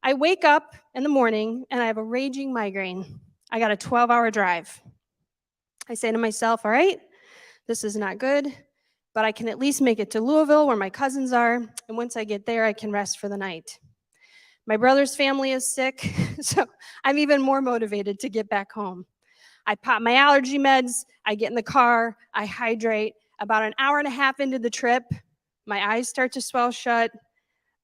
I wake up in the morning, and I have a raging migraine. I got a 12-hour drive. I say to myself, all right, this is not good, but I can at least make it to Louisville where my cousins are, and once I get there, I can rest for the night. My brother's family is sick, so I'm even more motivated to get back home. I pop my allergy meds, I get in the car, I hydrate. About an hour and a half into the trip, my eyes start to swell shut,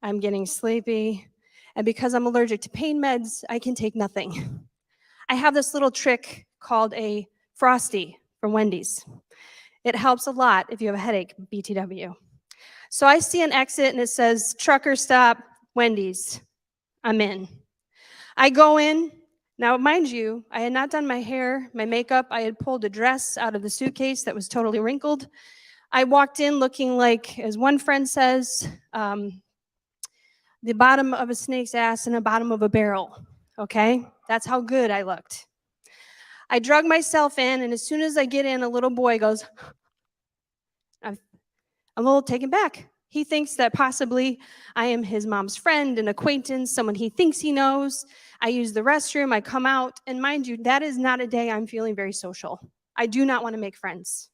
I'm getting sleepy, and because I'm allergic to pain meds, I can take nothing. I have this little trick called a Frosty from Wendy's. It helps a lot if you have a headache, BTW. So I see an exit and it says, trucker stop, Wendy's. I'm in. I go in. Now, mind you, I had not done my hair, my makeup. I had pulled a dress out of the suitcase that was totally wrinkled. I walked in looking like, as one friend says, the bottom of a snake's ass and the bottom of a barrel, okay? That's how good I looked. I drug myself in, and as soon as I get in, a little boy goes, I'm a little taken back. He thinks that possibly I am his mom's friend, an acquaintance, someone he thinks he knows. I use the restroom, I come out, and mind you, that is not a day I'm feeling very social. I do not want to make friends.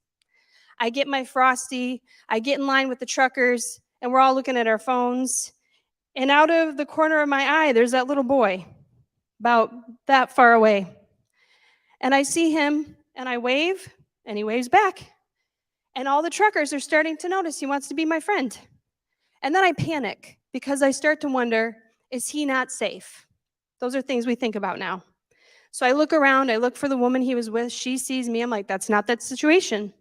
I get my Frosty, I get in line with the truckers, and we're all looking at our phones. And out of the corner of my eye, there's that little boy, about that far away. And I see him, and I wave, and he waves back. And all the truckers are starting to notice he wants to be my friend. And then I panic, because I start to wonder, is he not safe? Those are things we think about now. So I look around, I look for the woman he was with, she sees me, I'm like, that's not that situation.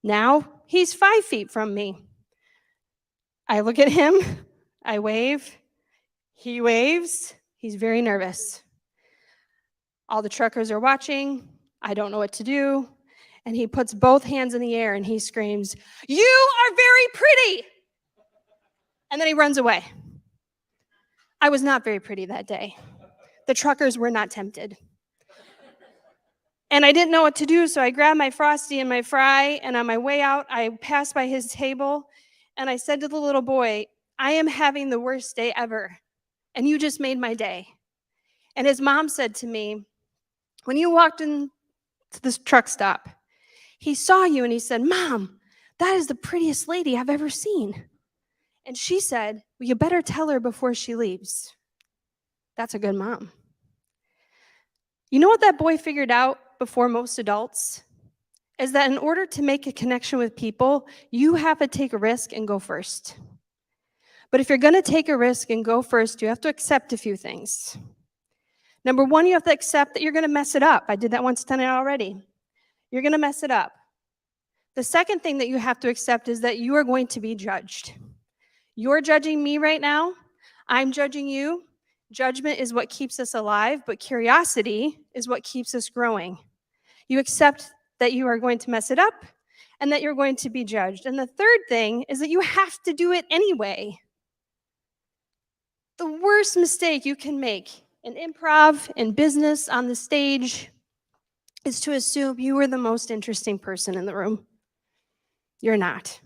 Now, he's 5 feet from me. I look at him, I wave, he waves, he's very nervous. All the truckers are watching, I don't know what to do, and he puts both hands in the air and he screams, "You are very pretty!" And then he runs away. I was not very pretty that day. The truckers were not tempted. And I didn't know what to do, so I grabbed my Frosty and my fry, and on my way out, I passed by his table, and I said to the little boy, I am having the worst day ever, and you just made my day. And his mom said to me, when you walked into this truck stop, he saw you and he said, Mom, that is the prettiest lady I've ever seen. And she said, well, you better tell her before she leaves. That's a good mom. You know what that boy figured out before most adults? Is that in order to make a connection with people, you have to take a risk and go first. But if you're going to take a risk and go first, you have to accept a few things. Number one, you have to accept that you're going to mess it up. I did that once tonight already. You're going to mess it up. The second thing that you have to accept is that you are going to be judged. You're judging me right now. I'm judging you. Judgment is what keeps us alive, but curiosity is what keeps us growing. You accept that you are going to mess it up and that you're going to be judged. And the third thing is that you have to do it anyway. The worst mistake you can make in improv, in business, on the stage, is to assume you are the most interesting person in the room. You're not.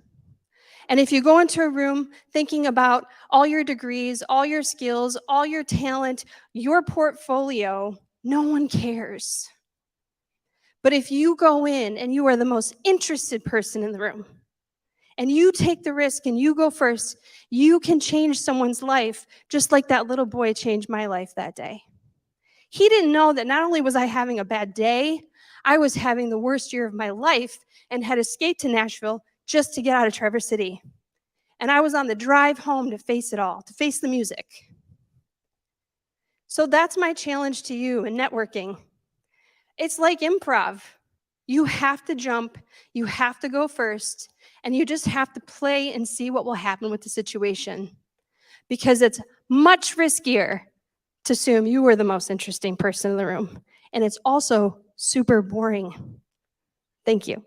And if you go into a room thinking about all your degrees, all your skills, all your talent, your portfolio, no one cares. But if you go in and you are the most interested person in the room, and you take the risk and you go first, you can change someone's life just like that little boy changed my life that day. He didn't know that not only was I having a bad day, I was having the worst year of my life and had escaped to Nashville just to get out of Traverse City. And I was on the drive home to face it all, to face the music. So that's my challenge to you in networking. It's like improv. You have to jump, you have to go first, and you just have to play and see what will happen with the situation. Because it's much riskier to assume you were the most interesting person in the room. And it's also super boring. Thank you.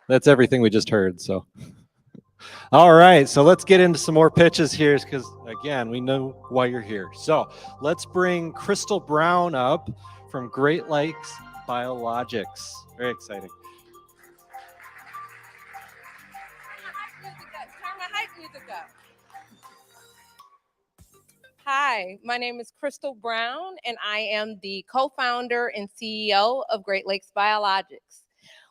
That's everything we just heard. So, all right. So let's get into some more pitches here because, again, we know why you're here. So let's bring Crystal Brown up from Great Lakes Biologics. Very exciting. Hi, my name is Crystal Brown, and I am the co-founder and CEO of Great Lakes Biologics,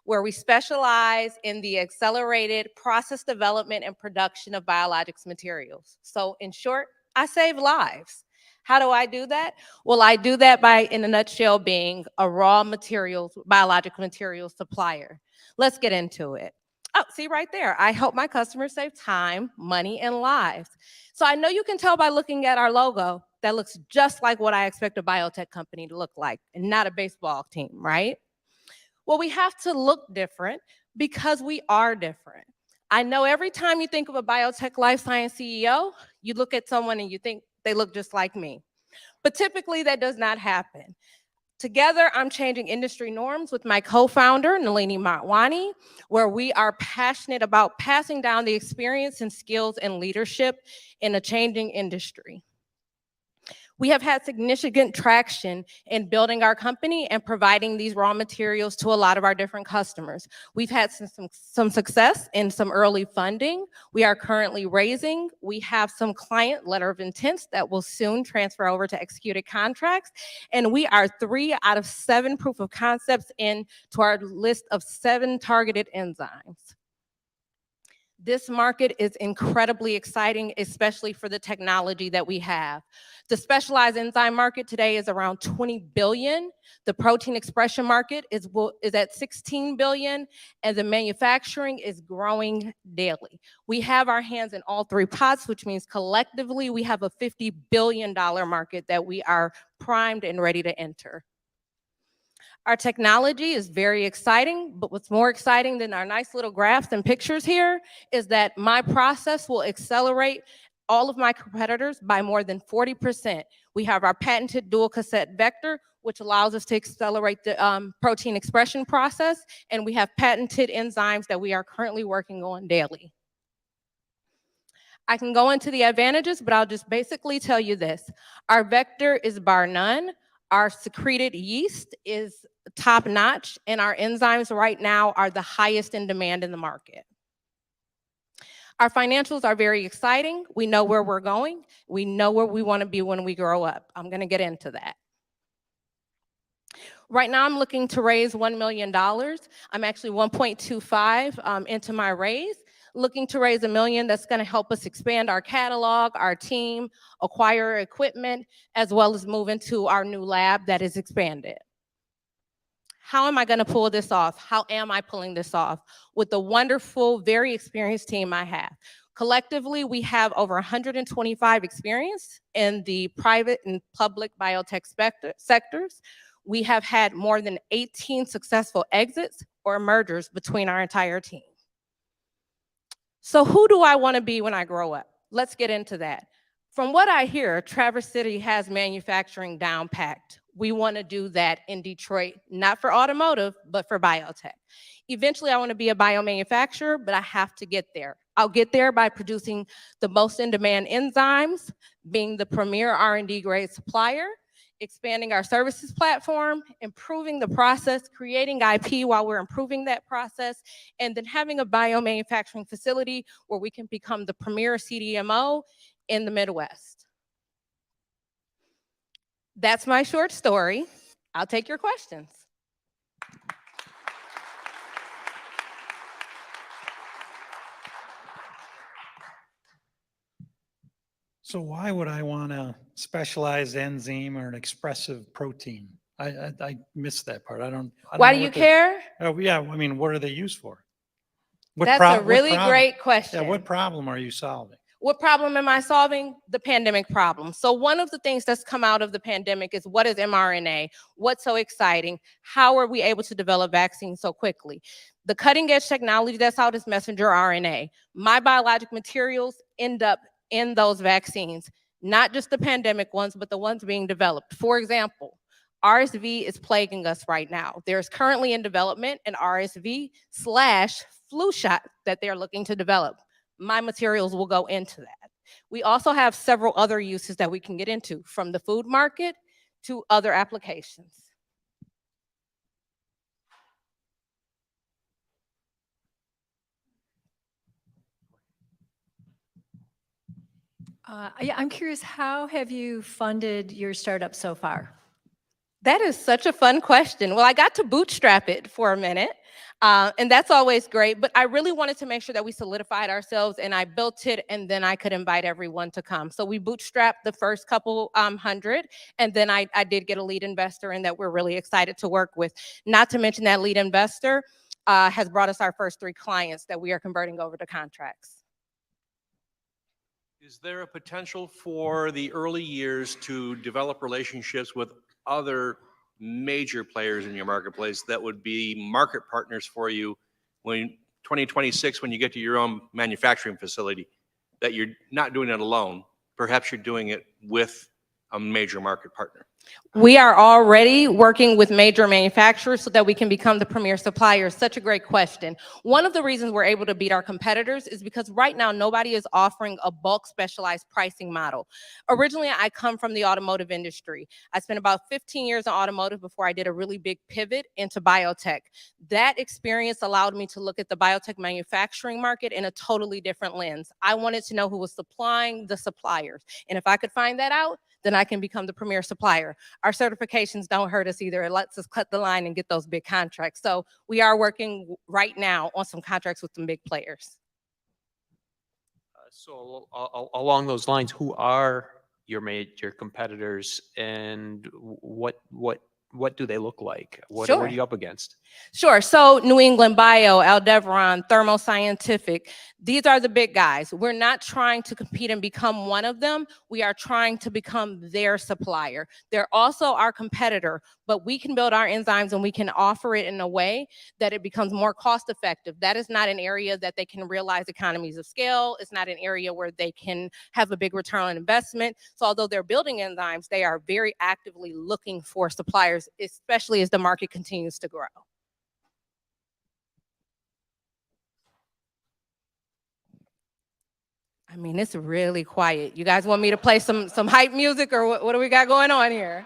where we specialize in the accelerated process development and production of biologics materials. So in short, I save lives. How do I do that? Well, I do that by, in a nutshell, being a raw materials, biologic materials supplier. Let's get into it. Oh, see right there, I help my customers save time, money, and lives. So I know you can tell by looking at our logo that looks just like what I expect a biotech company to look like, and not a baseball team, right? Well, we have to look different because we are different. I know every time you think of a biotech life science CEO, you look at someone and you think they look just like me. But typically that does not happen. Together, I'm changing industry norms with my co-founder, Nalini Motwani, where we are passionate about passing down the experience and skills and leadership in a changing industry. We have had significant traction in building our company and providing these raw materials to a lot of our different customers. We've had some success in some early funding. We are currently raising. We have some client letter of intents that will soon transfer over to executed contracts. And we are 3 out of 7 proof of concepts into our list of 7 targeted enzymes. This market is incredibly exciting, especially for the technology that we have. The specialized enzyme market today is around 20 billion. The protein expression market is at 16 billion, and the manufacturing is growing daily. We have our hands in all 3 pots, which means collectively we have a $50 billion market that we are primed and ready to enter. Our technology is very exciting, but what's more exciting than our nice little graphs and pictures here is that my process will accelerate all of my competitors by more than 40%. We have our patented dual cassette vector, which allows us to accelerate the protein expression process, and we have patented enzymes that we are currently working on daily. I can go into the advantages, but I'll just basically tell you this. Our vector is bar none. Our secreted yeast is top notch, and our enzymes right now are the highest in demand in the market. Our financials are very exciting. We know where we're going. We know where we want to be when we grow up. I'm going to get into that. Right now, I'm looking to raise $1 million. I'm actually 1.25 into my raise, looking to raise $1 million that's going to help us expand our catalog, our team, acquire equipment, as well as move into our new lab that is expanded. How am I going to pull this off? How am I pulling this off? With the wonderful, very experienced team I have. Collectively, we have over 125 experience in the private and public biotech sectors. We have had more than 18 successful exits or mergers between our entire team. So who do I want to be when I grow up? Let's get into that. From what I hear, Traverse City has manufacturing down packed. We want to do that in Detroit, not for automotive, but for biotech. Eventually, I want to be a biomanufacturer, but I have to get there. I'll get there by producing the most in-demand enzymes, being the premier R&D grade supplier, expanding our services platform, improving the process, creating IP while we're improving that process, and then having a biomanufacturing facility where we can become the premier CDMO in the Midwest. That's my short story. I'll take your questions. So why would I want a specialized enzyme or an expressive protein? I missed that part. I don't Why know do you what the- care? Oh, yeah, I mean, what are they used for? What That's prob- a what really problem- great question. Yeah, what problem are you solving? What problem am I solving? The pandemic problem. So one of the things that's come out of the pandemic is, what is mRNA? What's so exciting? How are we able to develop vaccines so quickly? The cutting edge technology that's out is messenger RNA. My biologic materials end up in those vaccines, not just the pandemic ones, but the ones being developed. For example, RSV is plaguing us right now. There's currently in development an RSV/flu shot that they're looking to develop. My materials will go into that. We also have several other uses that we can get into, from the food market to other applications. Yeah, I'm curious, how have you funded your startup so far? That is such a fun question. Well, I got to bootstrap it for a minute, and that's always great, but I really wanted to make sure that we solidified ourselves, and I built it, and then I could invite everyone to come. So we bootstrapped the first couple hundred, and then I did get a lead investor, and that we're really excited to work with. Not to mention that lead investor has brought us our first 3 clients that we are converting over to contracts. Is there a potential for the early years to develop relationships with other major players in your marketplace that would be market partners for you when 2026, when you get to your own manufacturing facility, that you're not doing it alone? Perhaps you're doing it with a major market partner. We are already working with major manufacturers so that we can become the premier supplier. Such a great question. One of the reasons we're able to beat our competitors is because right now nobody is offering a bulk specialized pricing model. Originally, I come from the automotive industry. I spent about 15 years in automotive before I did a really big pivot into biotech. That experience allowed me to look at the biotech manufacturing market in a totally different lens. I wanted to know who was supplying the suppliers. And if I could find that out, then I can become the premier supplier. Our certifications don't hurt us either. It lets us cut the line and get those big contracts. So we are working right now on some contracts with some big players. So along those lines, who are your major competitors, and what do they look like? What Sure. are you up against? Sure. So New England Bio, Aldebaran, Thermo Scientific, these are the big guys. We're not trying to compete and become one of them. We are trying to become their supplier. They're also our competitor, but we can build our enzymes and we can offer it in a way that it becomes more cost effective. That is not an area that they can realize economies of scale. It's not an area where they can have a big return on investment. So although they're building enzymes, they are very actively looking for suppliers, especially as the market continues to grow. I mean, it's really quiet. You guys want me to play some hype music, or what do we got going on here?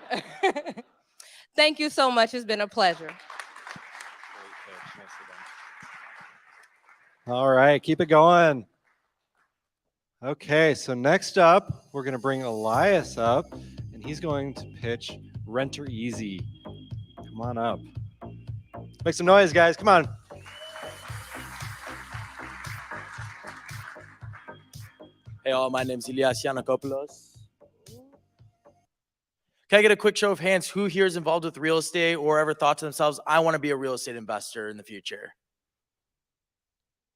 Thank you so much. It's been a pleasure. All right, keep it going. Okay, so next up, we're going to bring Elias up, and he's going to pitch Renter Easy. Come on up. Make some noise, guys. Come on. Hey all, my name's Ilias Yanakopoulos. Can I get a quick show of hands who here is involved with real estate or ever thought to themselves, I want to be a real estate investor in the future?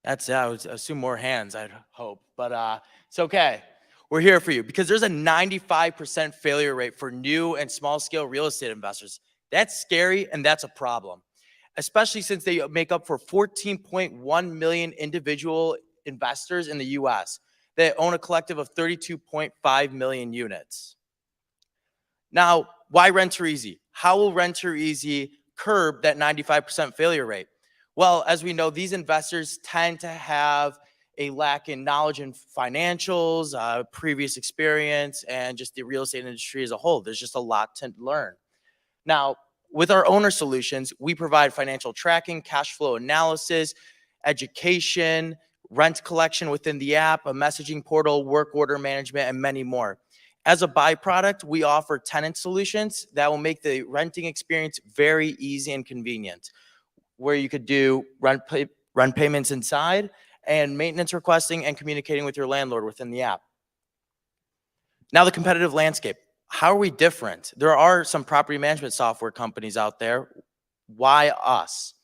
I would assume more hands, I'd hope, but it's okay. We're here for you because there's a 95% failure rate for new and small scale real estate investors. That's scary and that's a problem, especially since they make up for 14.1 million individual investors in the US that own a collective of 32.5 million units. Now, why Renter Easy? How will Renter Easy curb that 95% failure rate? Well, as we know, these investors tend to have a lack in knowledge in financials, previous experience, and just the real estate industry as a whole. There's just a lot to learn. Now, with our owner solutions, we provide financial tracking, cash flow analysis, education, rent collection within the app, a messaging portal, work order management, and many more. As a byproduct, we offer tenant solutions that will make the renting experience very easy and convenient, where you could do rent payments inside and maintenance requesting and communicating with your landlord within the app. Now, the competitive landscape. How are we different? There are some property management software companies out there. Why us?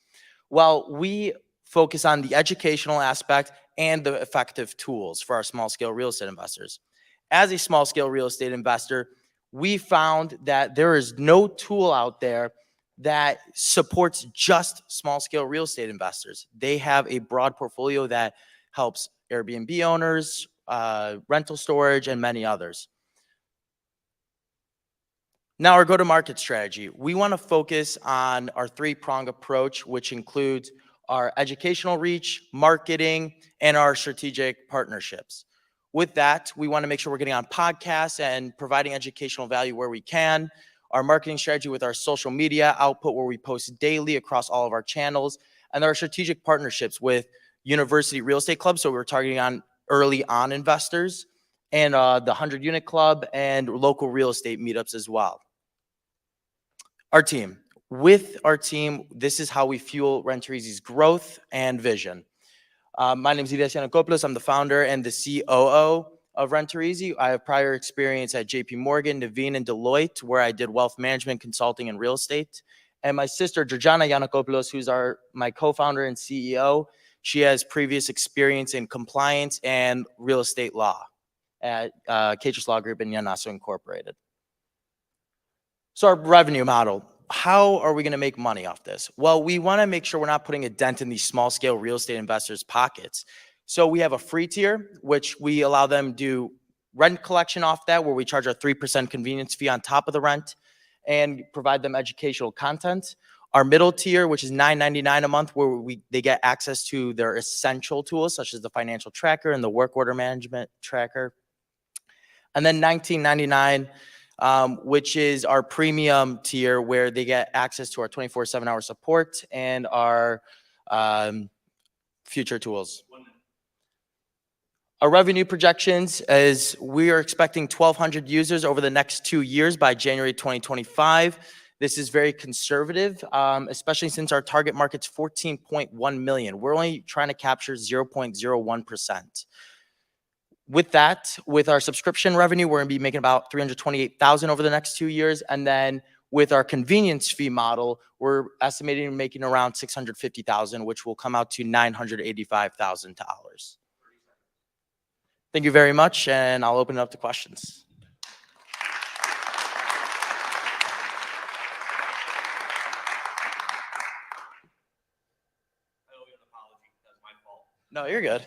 Well, we focus on the educational aspect and the effective tools for our small scale real estate investors. As a small scale real estate investor, we found that there is no tool out there that supports just small scale real estate investors. They have a broad portfolio that helps Airbnb owners, rental storage, and many others. Now, our go-to-market strategy. We want to focus on our three-pronged approach, which includes our educational reach, marketing, and our strategic partnerships. With that, we want to make sure we're getting on podcasts and providing educational value where we can. Our marketing strategy with our social media output, where we post daily across all of our channels, and our strategic partnerships with university real estate clubs. So we're targeting on early on investors, and the 100-unit club and local real estate meetups as well. Our team. With our team, this is how we fuel Renter Easy's growth and vision. My name is Ilias Yanakopoulos. I'm the founder and the COO of Renter Easy. I have prior experience at JP Morgan, Naveen, and Deloitte, where I did wealth management, consulting, and real estate. And my sister, Georgiana Yanakopoulos, who's my co-founder and CEO, she has previous experience in compliance and real estate law at Catris Law Group and Yanaso Incorporated. So our revenue model. How are we going to make money off this? Well, we want to make sure we're not putting a dent in these small scale real estate investors' pockets. So we have a free tier, which we allow them to do rent collection off that, where we charge a 3% convenience fee on top of the rent and provide them educational content. Our middle tier, which is $9.99 a month, where they get access to their essential tools, such as the financial tracker and the work order management tracker. And then $19.99, which is our premium tier, where they get access to our 24/7 hour support and our future tools. Our revenue projections is we are expecting 1,200 users over the next 2 years by January 2025. This is very conservative, especially since our target market's 14.1 million. We're only trying to capture 0.01%. With that, with our subscription revenue, we're going to be making about $328,000 over the next 2 years. And then with our convenience fee model, we're estimating making around $650,000, which will come out to $985,000. Thank you very much, and I'll open it up to questions. No, you're good.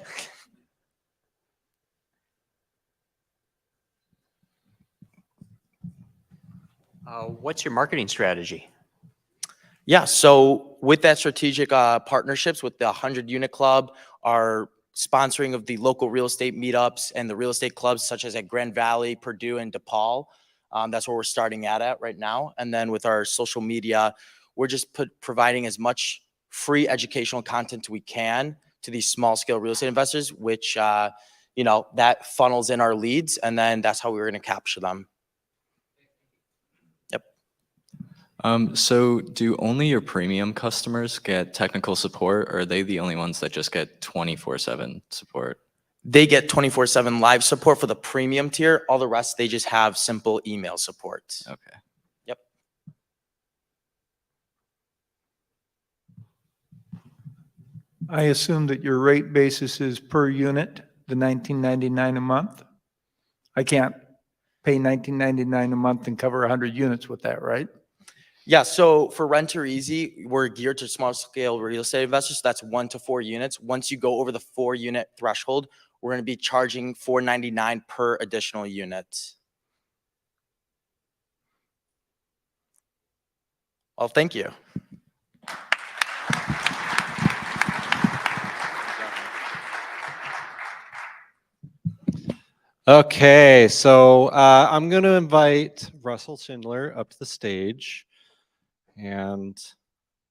What's your marketing strategy? Yeah, so with that strategic partnerships with the 100-unit club, our sponsoring of the local real estate meetups and the real estate clubs, such as at Grand Valley, Purdue, and DePaul. That's where we're starting at right now. And then with our social media, we're just providing as much free educational content we can to these small scale real estate investors, which, that funnels in our leads. And then that's how we're going to capture them. Yep. So do only your premium customers get technical support, or are they the only ones that just get 24/7 support? They get 24/7 live support for the premium tier. All the rest, they just have simple email support. Okay. Yep. I assume that your rate basis is per unit, the $19.99 a month? I can't pay $19.99 a month and cover 100 units with that, right? Yeah, so for Renter Easy, we're geared to small scale real estate investors. So that's 1 to 4 units. Once you go over the 4 unit threshold, we're going to be charging $4.99 per additional unit. Well, thank you. Okay, so I'm going to invite Russell Schindler up to the stage, and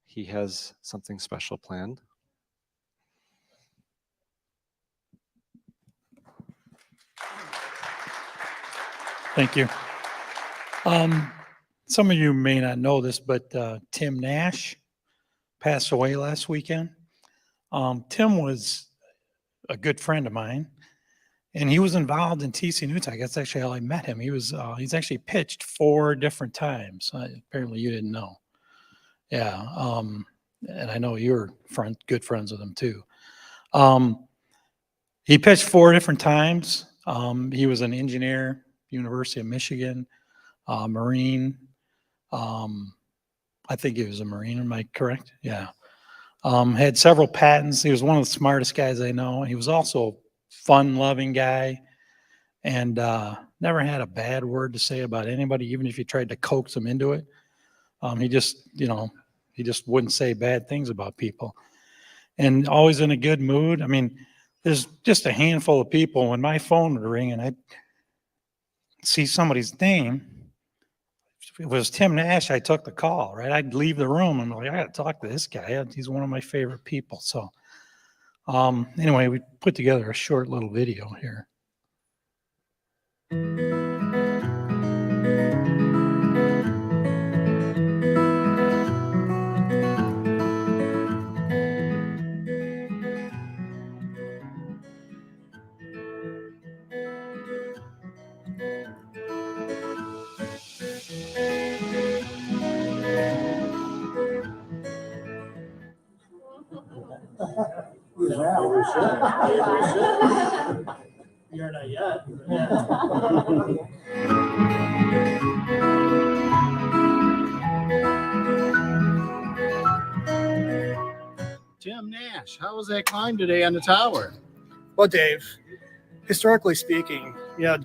he has something special planned. Thank you. Some of you may not know this, but Tim Nash passed away last weekend. Tim was a good friend of mine, and he was involved in TCNT APP. That's actually how I met him. He's actually pitched 4 different times. Apparently you didn't know. Yeah. And I know you're good friends with him too. He pitched 4 different times. He was an engineer, University of Michigan, Marine. I think he was a Marine. Am I correct? Yeah. Had several patents. He was one of the smartest guys I know. He was also a fun-loving guy, and never had a bad word to say about anybody, even if you tried to coax him into it. He just wouldn't say bad things about people, and always in a good mood. I mean, there's just a handful of people. When my phone would ring and I'd see somebody's name, if it was Tim Nash, I took the call, right? I'd leave the room and I'm like, I got to talk to this guy. He's one of my favorite people. So anyway, we put together a short little video here. You're not yet. Tim Nash, how was that climb today on the tower? Well, Dave, historically speaking,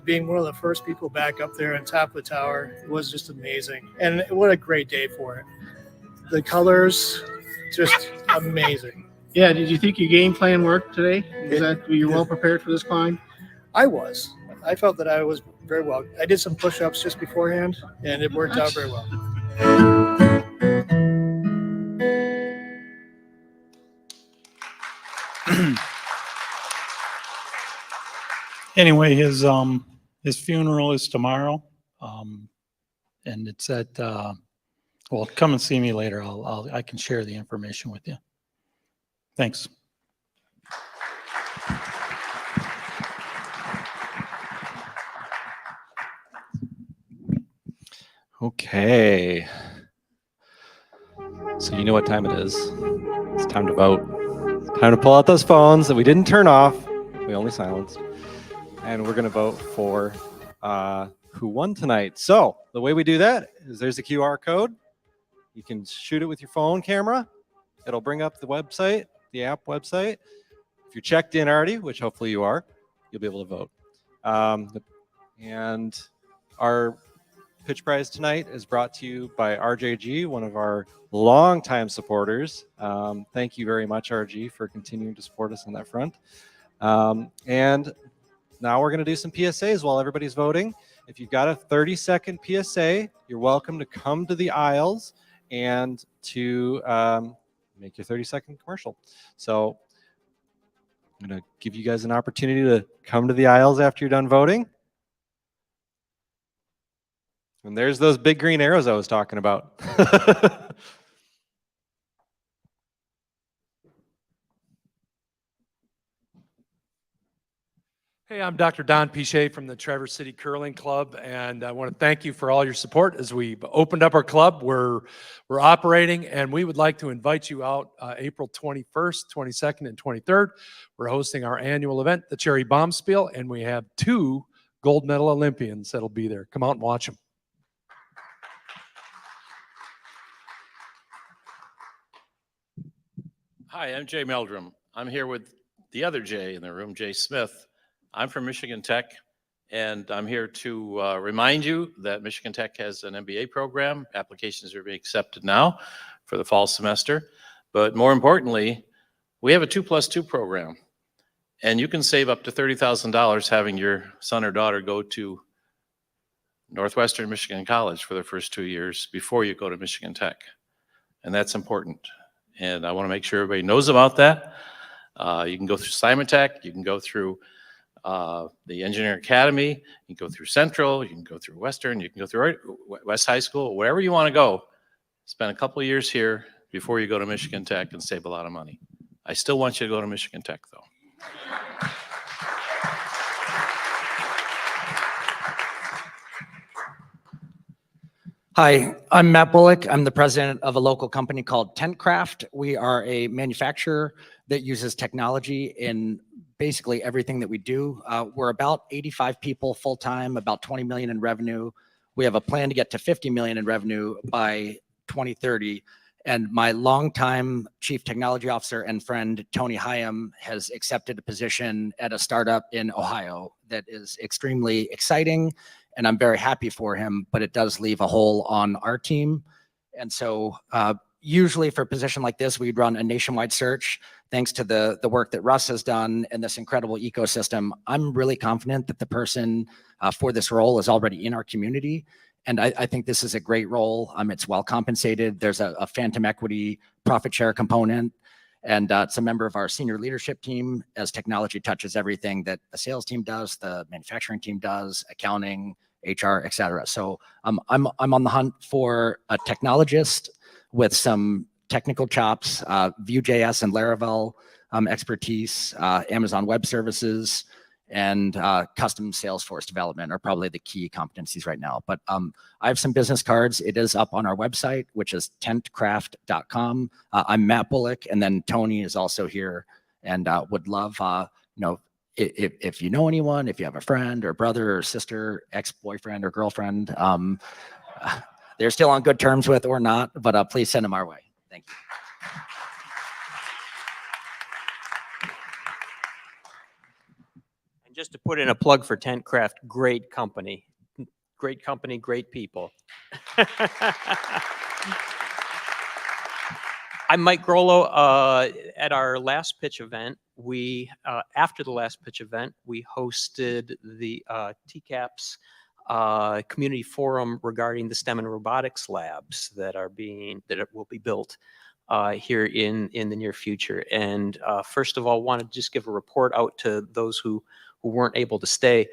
being one of the first people back up there on top of the tower, it was just amazing. And what a great day for it. The colors, just amazing. Yeah, did you think your game plan worked today? Were you well prepared for this climb? I was. I felt that I was very well. I did some push-ups just beforehand, and it worked out very well. Anyway, his funeral is tomorrow, and it's at well, come and see me later. I can share the information with you. Thanks. Okay. So you know what time it is. It's time to vote. It's time to pull out those phones that we didn't turn off. We only silenced. And we're going to vote for who won tonight. So the way we do that is there's a QR code. You can shoot it with your phone camera. It'll bring up the website, the app website. If you're checked in already, which hopefully you are, you'll be able to vote. And our pitch prize tonight is brought to you by RJG, one of our longtime supporters. Thank you very much, RG, for continuing to support us on that front. And now we're going to do some PSAs while everybody's voting. If you've got a 30-second PSA, you're welcome to come to the aisles and to make your 30-second commercial. So I'm going to give you guys an opportunity to come to the aisles after you're done voting. And there's those big green arrows I was talking about. Hey, I'm Dr. Don Pichet from the Traverse City Curling Club, and I want to thank you for all your support as we've opened up our club. We're operating, and we would like to invite you out April 21st, 22nd, and 23rd. We're hosting our annual event, the Cherry Bomb Spiel, and we have 2 gold medal Olympians that'll be there. Come out and watch them. Hi, I'm Jay Meldrum. I'm here with the other Jay in the room, Jay Smith. I'm from Michigan Tech, and I'm here to remind you that Michigan Tech has an MBA program. Applications are being accepted now for the fall semester. But more importantly, we have a 2+2 program, and you can save up to $30,000 having your son or daughter go to Northwestern Michigan College for their first 2 years before you go to Michigan Tech. And that's important. And I want to make sure everybody knows about that. You can go through Simon-Tech, you can go through the Engineering Academy, you can go through Central, you can go through Western, you can go through West High School, wherever you want to go. Spend a couple of years here before you go to Michigan Tech and save a lot of money. I still want you to go to Michigan Tech, though. Hi, I'm Matt Bullock. I'm the president of a local company called TentCraft. We are a manufacturer that uses technology in basically everything that we do. We're about 85 people full-time, about 20 million in revenue. We have a plan to get to 50 million in revenue by 2030. And my longtime chief technology officer and friend, Tony Hyam, has accepted a position at a startup in Ohio that is extremely exciting. And I'm very happy for him, but it does leave a hole on our team. And so usually for a position like this, we'd run a nationwide search. Thanks to the work that Russ has done and this incredible ecosystem, I'm really confident that the person for this role is already in our community. And I think this is a great role. It's well compensated. There's a phantom equity profit share component. And it's a member of our senior leadership team, as technology touches everything that the sales team does, the manufacturing team does, accounting, HR, et cetera. So I'm on the hunt for a technologist with some technical chops, Vue.js and Laravel expertise, Amazon Web Services, and custom Salesforce development are probably the key competencies right now. But I have some business cards. It is up on our website, which is tentcraft.com. I'm Matt Bullock, and then Tony is also here, and would love, if you know anyone, if you have a friend or brother or sister, ex-boyfriend or girlfriend, they're still on good terms with or not, but please send them our way. Thank you. And just to put in a plug for TentCraft, great company, great people. I'm Mike Grollo. At our last pitch event, after the last pitch event, we hosted the TCAP's community forum regarding the STEM and robotics labs that will be built here in the near future. And first of all, want to just give a report out to those who weren't able to stay.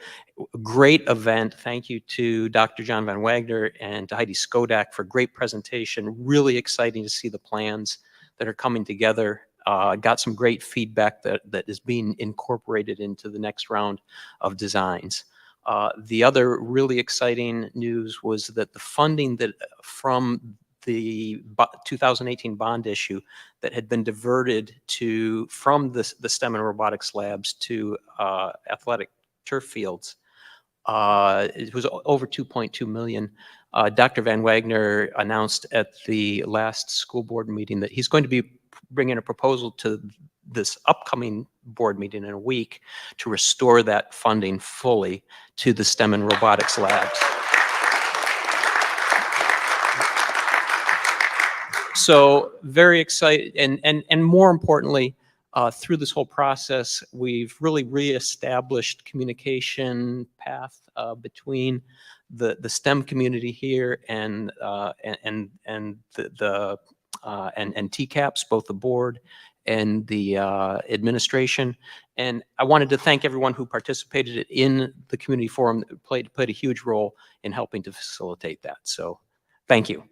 Great event. Thank you to Dr. John Van Wagner and to Heidi Skodak for great presentation. Really exciting to see the plans that are coming together. Got some great feedback that is being incorporated into the next round of designs. The other really exciting news was that the funding that from the 2018 bond issue that had been diverted from the STEM and robotics labs to athletic turf fields, it was over 2.2 million. Dr. Van Wagner announced at the last school board meeting that he's going to be bringing a proposal to this upcoming board meeting in a week to restore that funding fully to the STEM and robotics labs. So very excited, and more importantly, through this whole process, we've really reestablished communication path between the STEM community here and TCAPS, both the board and the administration. And I wanted to thank everyone who participated in the community forum that played a huge role in helping to facilitate that. So thank you.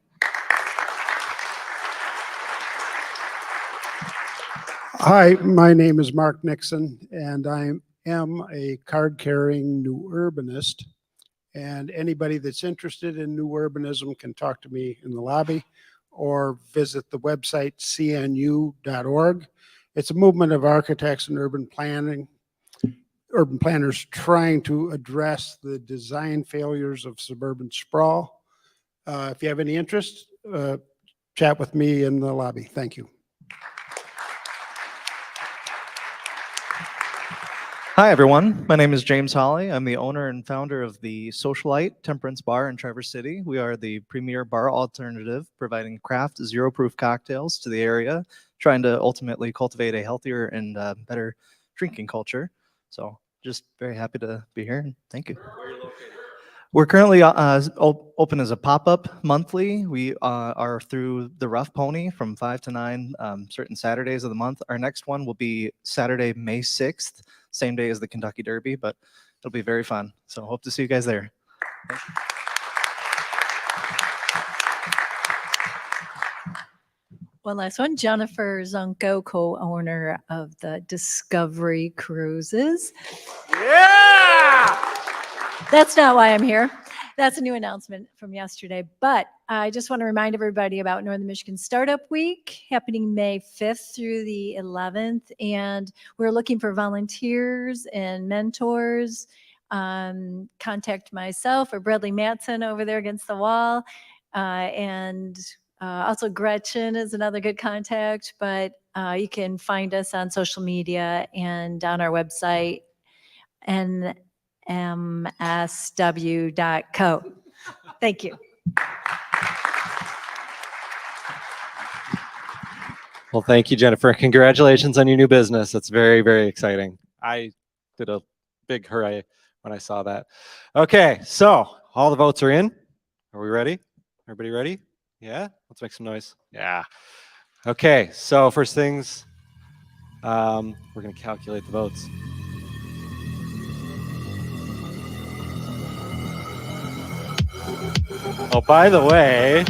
Hi, my name is Mark Nixon, and I am a card-carrying new urbanist. And anybody that's interested in new urbanism can talk to me in the lobby or visit the website cnu.org. It's a movement of architects and urban planners trying to address the design failures of suburban sprawl. If you have any interest, chat with me in the lobby. Thank you. Hi, everyone. My name is James Hawley. I'm the owner and founder of the Socialite Temperance Bar in Traverse City. We are the premier bar alternative, providing craft zero-proof cocktails to the area, trying to ultimately cultivate a healthier and better drinking culture. So just very happy to be here. And thank you. We're currently open as a pop-up monthly. We are through the Rough Pony from 5 to 9 certain Saturdays of the month. Our next one will be Saturday, May 6th, same day as the Kentucky Derby, but it'll be very fun. So hope to see you guys there. One last one. Jennifer Zunko, co-owner of the Discovery Cruises. Yeah! That's not why I'm here. That's a new announcement from yesterday. But I just want to remind everybody about Northern Michigan Startup Week happening May 5th through the 11th. And we're looking for volunteers and mentors. Contact myself or Bradley Matson over there against the wall. Also Gretchen is another good contact. But you can find us on social media and on our website. And msw.co. Thank you. Well, thank you, Jennifer. Congratulations on your new business. That's very, very exciting. I did a big hooray when I saw that. Okay, so all the votes are in. Are we ready? Everybody ready? Yeah? Let's make some noise. Yeah. Okay, so first things, we're going to calculate the votes. Oh, by the way,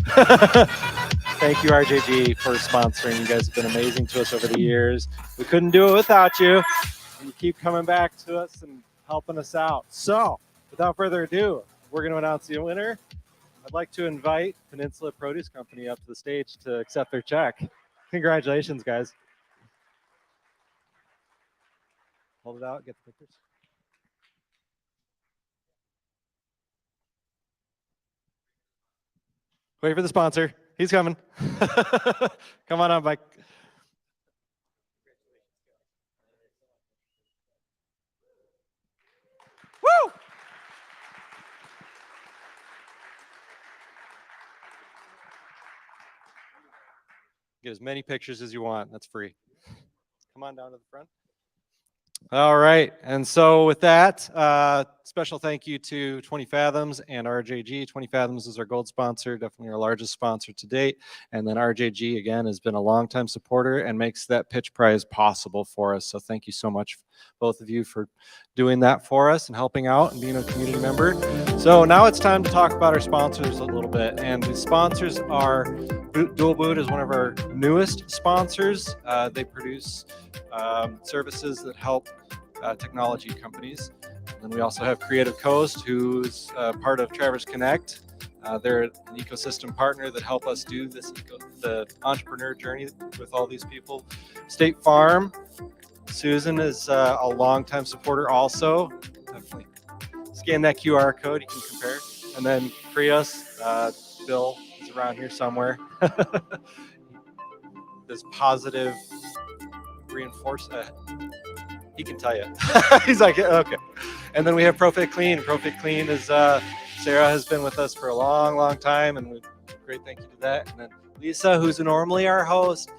thank you, RJG, for sponsoring. You guys have been amazing to us over the years. We couldn't do it without you. And you keep coming back to us and helping us out. So, without further ado, we're going to announce the winner. I'd like to invite Peninsula Produce Company up to the stage to accept their check. Congratulations, guys. Hold it out, get the pictures. Wait for the sponsor. He's coming. Come on up, Mike. Woo! Get as many pictures as you want. That's free. Come on down to the front. All right, and so with that, special thank you to 20 Fathoms and RJG. 20 Fathoms is our gold sponsor, definitely our largest sponsor to date. And then RJG, again, has been a longtime supporter and makes that pitch prize possible for us. So thank you so much, both of you, for doing that for us and helping out and being a community member. So now it's time to talk about our sponsors a little bit. And the sponsors are, Dual Boot is one of our newest sponsors. They produce services that help technology companies. And then we also have Creative Coast, who's part of Traverse Connect. They're an ecosystem partner that help us do this, the entrepreneur journey with all these people. State Farm, Susan is a longtime supporter also. Definitely scan that QR code, you can compare. And then Creos, Bill is around here somewhere. This positive reinforcement. He can tell you. He's like, okay. And then we have Profit Clean. Profit Clean is Sarah has been with us for a long, long time, and great thank you to that. And then Lisa, who's normally our host,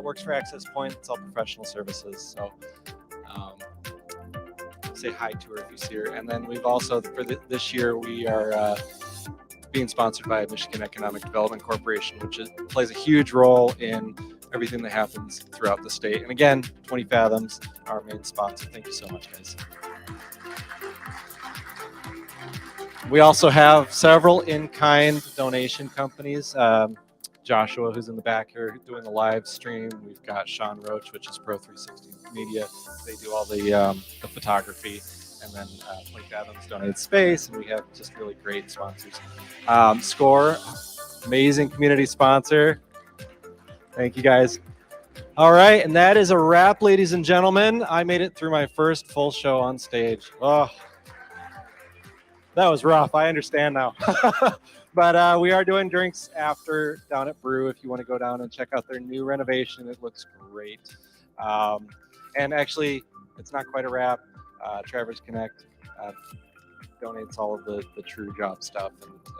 works for Access Point. It's all professional services. So say hi to her if you see her. And then we've also, for this year, we are being sponsored by Michigan Economic Development Corporation, which plays a huge role in everything that happens throughout the state. And again, 20 Fathoms, our main sponsor. Thank you so much, guys. We also have several in-kind donation companies. Joshua, who's in the back here doing the live stream. We've got Sean Roach, which is Pro 360 Media. They do all the photography. And then 20 Fathoms donates space, and we have just really great sponsors. Score, amazing community sponsor. Thank you, guys. All right, and that is a wrap, ladies and gentlemen. I made it through my first full show on stage. Oh, that was rough. I understand now. But we are doing drinks after down at Brew. If you want to go down and check out their new renovation, it looks great. And actually, it's not quite a wrap. Travelers Connect donates all of the true job stuff.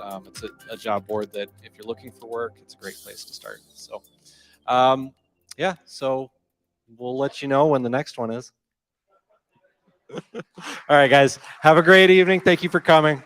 And it's a job board that if you're looking for work, it's a great place to start. So, yeah, so we'll let you know when the next one is. All right, guys, have a great evening. Thank you for coming.